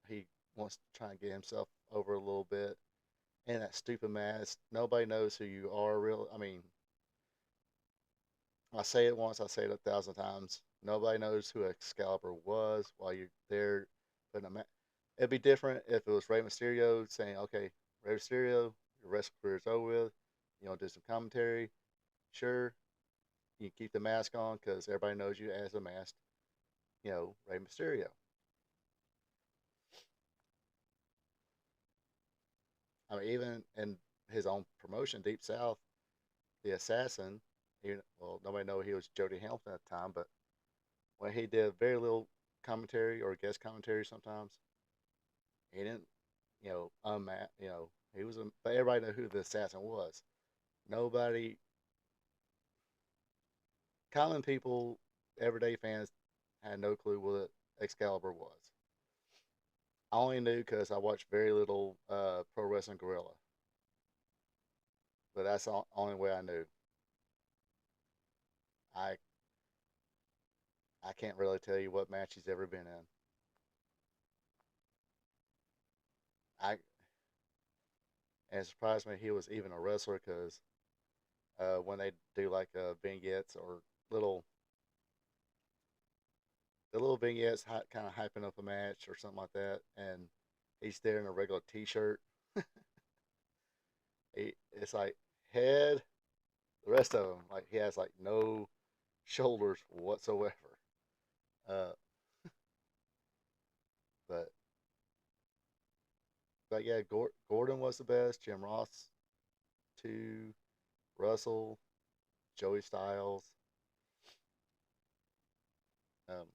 he wants to try and get himself over a little bit. And that stupid mask, nobody knows who you are. Real, I mean, I say it once, I say it 1,000 times. Nobody knows who Excalibur was while you're there putting a mask. It'd be different if it was Rey Mysterio saying, "Okay, Rey Mysterio, your wrestling career is over with. You know, do some commentary. Sure, you keep the mask on because everybody knows you as a masked, Rey Mysterio." I mean, even in his own promotion, Deep South, the Assassin. Well, nobody knew he was Jody Hamilton at the time, but when he did very little commentary or guest commentary, sometimes he didn't, he was. But everybody knew who the Assassin was. Nobody, common people, everyday fans had no clue what Excalibur was. I only knew because I watched very little Pro Wrestling Gorilla, but that's the only way I knew. I I can't really tell you what match he's ever been in. I And it surprised me he was even a wrestler because when they do like vignettes or little the little vignettes kind of hyping up a match or something like that, and he's there in a regular T-shirt. It's like head, the rest of him like he has like no shoulders whatsoever. Uh, but yeah, Gordon was the best. Jim Ross, two, Russell, Joey Styles. Um,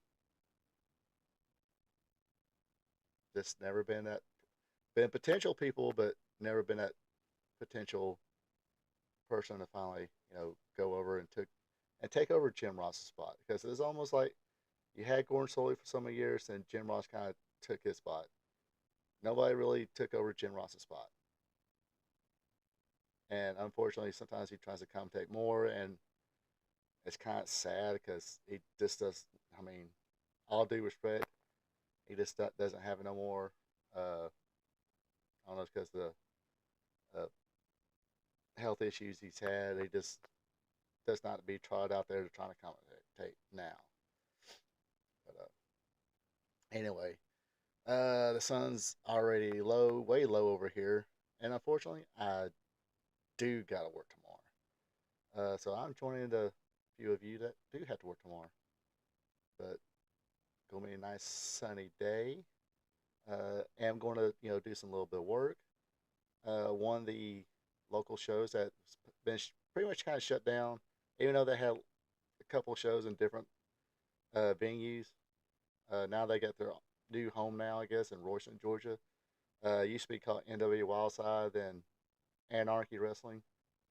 just never been potential people, but never been that potential person to finally go over and take over Jim Ross's spot because it was almost like you had Gordon Soley for so many years, and Jim Ross kind of took his spot. Nobody really took over Jim Ross's spot, and unfortunately, sometimes he tries to commentate more, and it's kind of sad because he just does. I mean, all due respect, he just doesn't have it no more. I don't know, it's because the uh, health issues he's had. He just does not be trotted out there to try to commentate now. But anyway, the sun's already low, way low over here, and unfortunately, I do gotta work tomorrow. So I'm joining the few of you that do have to work tomorrow. But gonna be a nice sunny day. And I'm going to do some little bit of work. One of the local shows that's been pretty much kind of shut down, even though they had a couple shows in different venues. Now they got their new home now, I guess, in Royston, Georgia. It used to be called NW Wildside, then Anarchy Wrestling,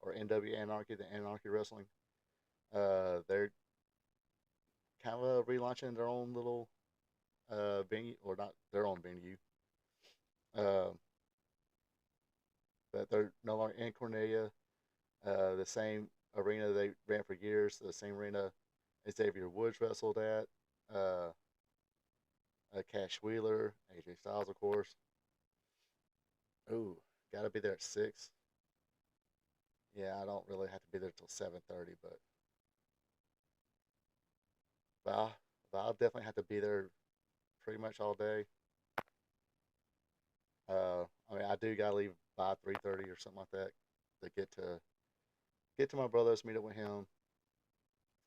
or NW Anarchy, then Anarchy Wrestling. They're kind of relaunching their own little venue, or not their own venue. But they're no longer in Cornelia. The same arena they ran for years, the same arena Xavier Woods wrestled at. Cash Wheeler, AJ Styles, of course. Ooh, gotta be there at 6. Yeah, I don't really have to be there till 7:30, but I'll definitely have to be there pretty much all day. I mean, I do gotta leave by 3:30 or something like that to get to my brother's, meet up with him.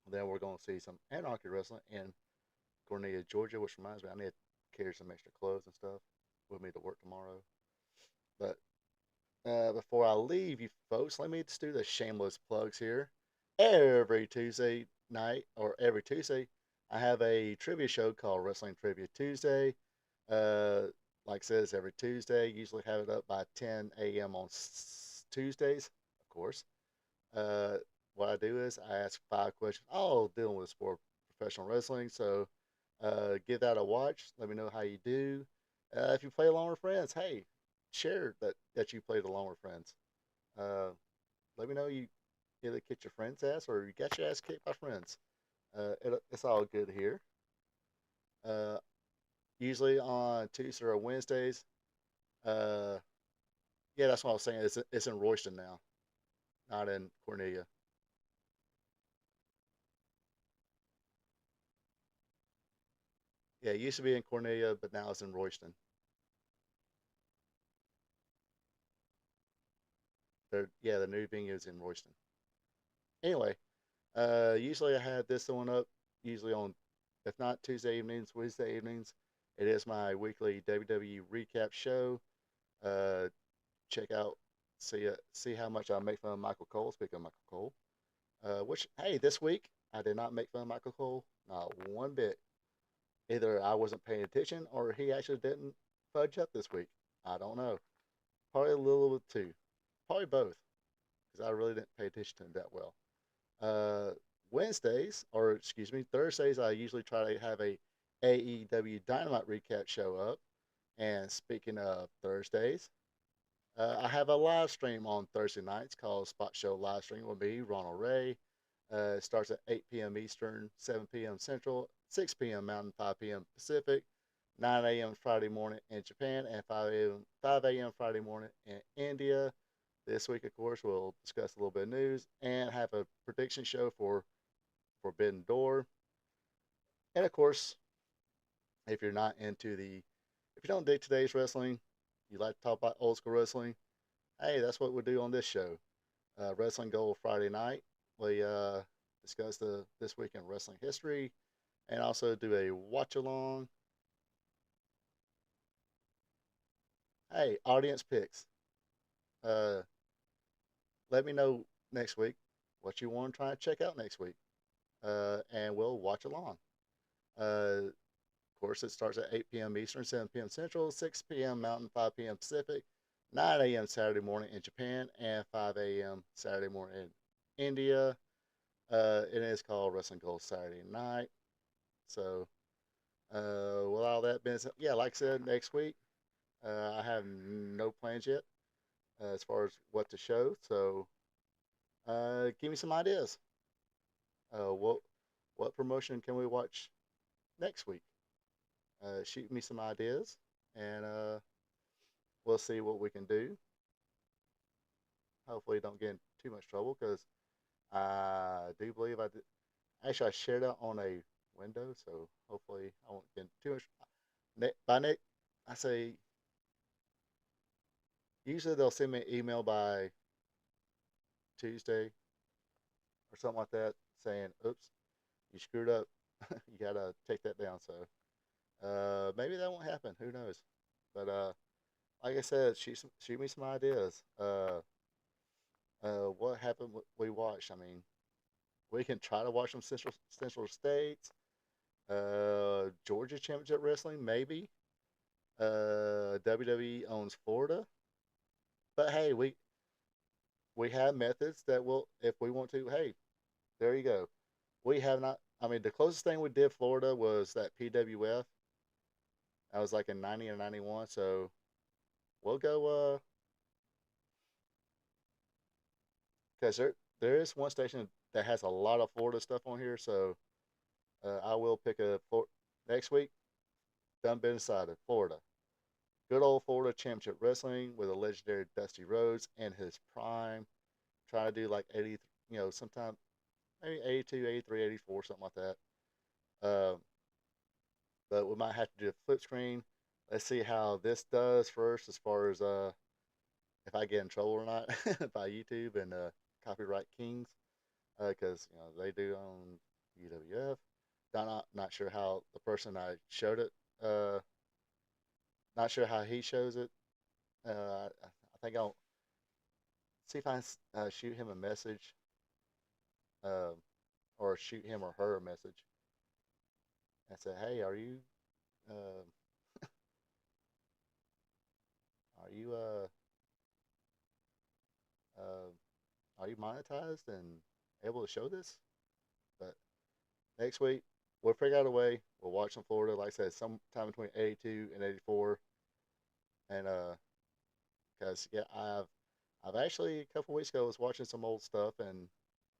And then we're gonna see some Anarchy Wrestling in Cornelia, Georgia, which reminds me, I need to carry some extra clothes and stuff with me to work tomorrow. But before I leave you folks, let me just do the shameless plugs here. Every Tuesday night, or every Tuesday, I have a trivia show called Wrestling Trivia Tuesday. Like I said, it's every Tuesday. Usually have it up by 10 a.m. on Tuesdays, of course. What I do is I ask 5 questions, all dealing with sport professional wrestling. So give that a watch. Let me know how you do. If you play along with friends, hey, share that you played along with friends. Let me know you either kicked your friend's ass or you got your ass kicked by friends. It's all good here. Usually on Tuesday or Wednesdays. Yeah, that's what I was saying. It's in Royston now, not in Cornelia. Yeah, it used to be in Cornelia, but now it's in Royston. The new venue is in Royston. Anyway, usually I had this one up, usually on, if not Tuesday evenings, Wednesday evenings. It is my weekly WWE recap show. Uh, Check out, see how much I make fun of Michael Cole. Speaking of Michael Cole, which hey, this week I did not make fun of Michael Cole, not one bit. Either I wasn't paying attention or he actually didn't fudge up this week. I don't know. Probably a little bit too. Probably both, because I really didn't pay attention to him that well. Uh, Wednesdays, or excuse me, Thursdays, I usually try to have a AEW Dynamite recap show up. And speaking of Thursdays, I have a live stream on Thursday nights called Spot Show Live Stream with me, Ronald Ray. It starts at 8 p.m. Eastern, 7 p.m. Central, 6 p.m. Mountain, 5 p.m. Pacific, 9 a.m. Friday morning in Japan, and 5 a.m. Friday morning in India. This week, of course, we'll discuss a little bit of news and have a prediction show for Forbidden Door. And of course, if you're not if you don't dig today's wrestling, you like to talk about old school wrestling, hey, that's what we do on this show. Wrestling Gold Friday night. We discuss this week in wrestling history and also do a watch along. Hey, audience picks. Uh, Let me know next week what you want to try and check out next week. And we'll watch along. Of course, it starts at 8 p.m. Eastern, 7 p.m. Central, 6 p.m. Mountain, 5 p.m. Pacific, 9 a.m. Saturday morning in Japan, and 5 a.m. Saturday morning in India. It is called Wrestling Gold Saturday Night. So, with all that being said, yeah, like I said, next week, I have no plans yet as far as what to show. So, give me some ideas. What promotion can we watch next week? Shoot me some ideas, and we'll see what we can do. Hopefully, don't get in too much trouble because I do believe I did. Actually, I shared it on a window, so hopefully I won't get too much. By next, I say usually they'll send me an email by Tuesday or something like that saying, "Oops, you screwed up. You gotta take that down." So maybe that won't happen. Who knows? But like I said, shoot me some ideas. What happened? We watched. I mean, we can try to watch some Central States. Georgia Championship Wrestling, maybe. WWE owns Florida, but hey, we have methods that will, if we want to. Hey, there you go. We have not. I mean, the closest thing we did Florida was that PWF. I was like in 90 or 91, so we'll go. Because there is one station that has a lot of Florida stuff on here, so I will pick next week. Done been decided. Florida. Good old Florida Championship Wrestling with a legendary Dusty Rhodes in his prime. Trying to do like 80, sometime maybe 82, 83, 84, something like that. Uh, but we might have to do a flip screen. Let's see how this does first, as far as if I get in trouble or not by YouTube and Copyright Kings, because they do own UWF. Not sure how the person I showed it. Not sure how he shows it. I think I'll see if I shoot him a message, uh, or shoot him or her a message and say, "Hey, uh, are you uh, are you monetized and able to show this?" But next week we'll figure out a way. We'll watch in Florida, like I said, sometime between 82 and 84, and because yeah, I've actually a couple weeks ago was watching some old stuff, and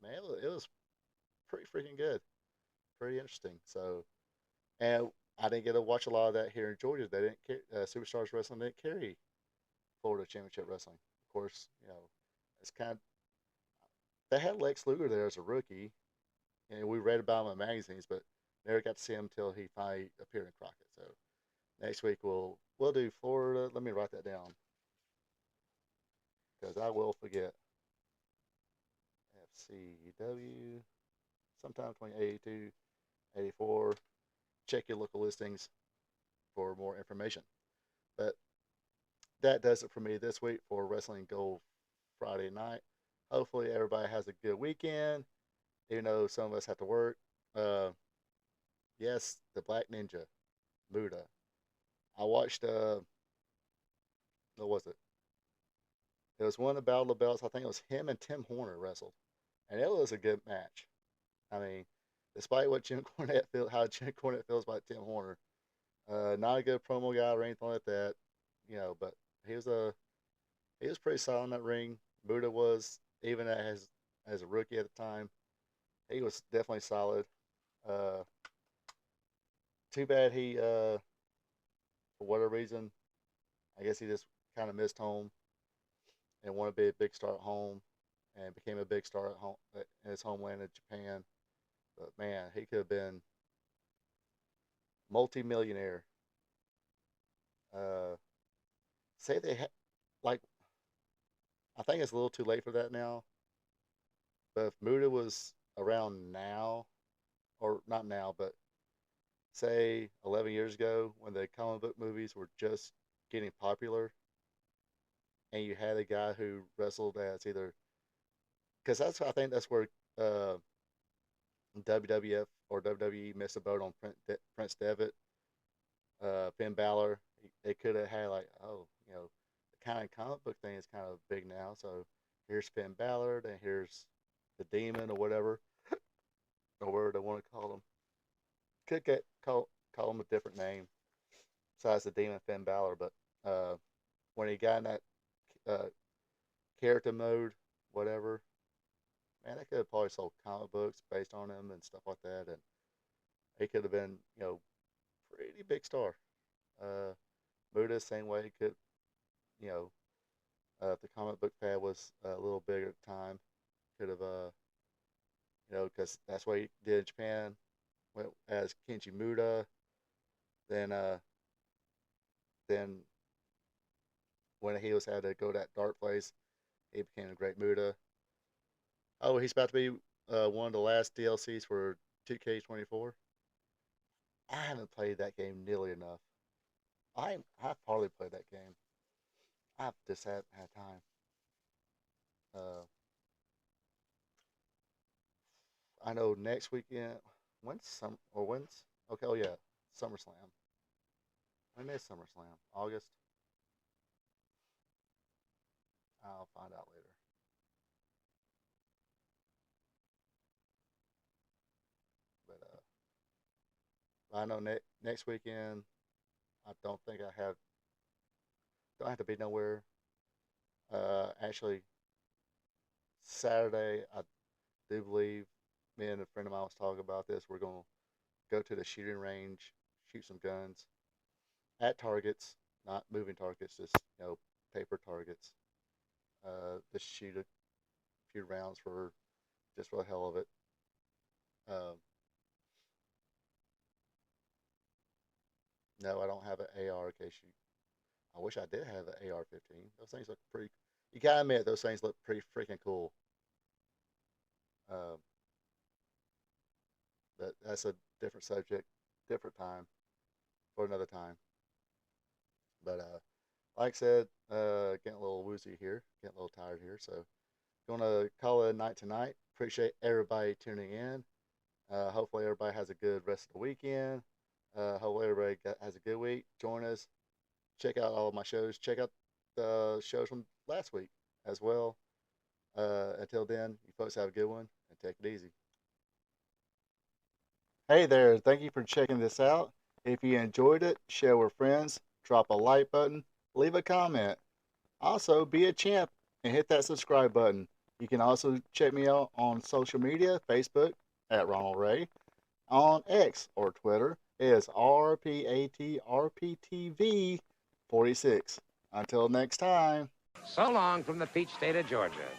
man, it was pretty freaking good, pretty interesting. So, and I didn't get to watch a lot of that here in Georgia. They didn't Superstars Wrestling didn't carry Florida Championship Wrestling. Of course, it's kind of, they had Lex Luger there as a rookie, and we read about him in magazines, but never got to see him until he finally appeared in Crockett. So next week we'll do Florida. Let me write that down because I will forget. FCW, sometime between 82, 84. Check your local listings for more information. But that does it for me this week for Wrestling Gold Friday night. Hopefully everybody has a good weekend, even though some of us have to work. Uh, yes, the Black Ninja, Muda. I watched, what was it? It was one of the Battle of the Belts. I think it was him and Tim Horner wrestled. And it was a good match. I mean, despite what how Jim Cornette feels about Tim Horner, not a good promo guy or anything like that, but he was pretty solid in that ring. Buddha was, even as a rookie at the time, he was definitely solid. Uh, Too bad he, for whatever reason, I guess he just kind of missed home and wanted to be a big star at home, and became a big star at home in his homeland of Japan. But man, he could have been multi-millionaire. Uh, say they had, like, I think it's a little too late for that now. But if Muda was around now, or not now, but say 11 years ago when the comic book movies were just getting popular, and you had a guy who wrestled as either, because I think that's where uh, WWF or WWE missed a boat on Prince Devitt, Finn Balor. They could have had, like, oh, the kind of comic book thing is kind of big now. So here's Finn Balor, and here's the Demon or whatever, or whatever they want to call him. Could call him a different name besides the Demon Finn Balor, but when he got in that uh, character mode, whatever, man, they could have probably sold comic books based on him and stuff like that, and he could have been, pretty big star. Uh, Muda, same way, could, you if the comic book fad was a little bigger at the time, could have You know, because that's what he did in Japan as Kenji Muda. Then when he had to go to that dark place, he became a great Muda. Oh, he's about to be one of the last DLCs for 2K24. I haven't played that game nearly enough. I've hardly played that game. I've just haven't had time. I know next weekend. When's okay? Oh yeah, SummerSlam. When is SummerSlam? August. I'll find out later. But I know next weekend. I don't think don't have to be nowhere. Actually, Saturday, I do believe me and a friend of mine was talking about this. We're gonna go to the shooting range, shoot some guns at targets, not moving targets, just paper targets. Just shoot a few rounds for the hell of it. Um, no, I don't have an AR case shoot. I wish I did have an AR-15. Those things look pretty. You gotta admit, those things look pretty freaking cool. Um, but that's a different subject, different time, for another time. But like I said, getting a little woozy here, getting a little tired here. So, gonna call it a night tonight. Appreciate everybody tuning in. Hopefully, everybody has a good rest of the weekend. Hopefully, everybody has a good week. Join us. Check out all of my shows. Check out the shows from last week as well. Until then, you folks have a good one and take it easy. Hey there, thank you for checking this out. If you enjoyed it, share with friends, drop a like button, leave a comment. Also, be a champ and hit that subscribe button. You can also check me out on social media, Facebook at Ronald Ray, on X or Twitter is RPATRPTV46. Until next time. So long from the peach state of Georgia.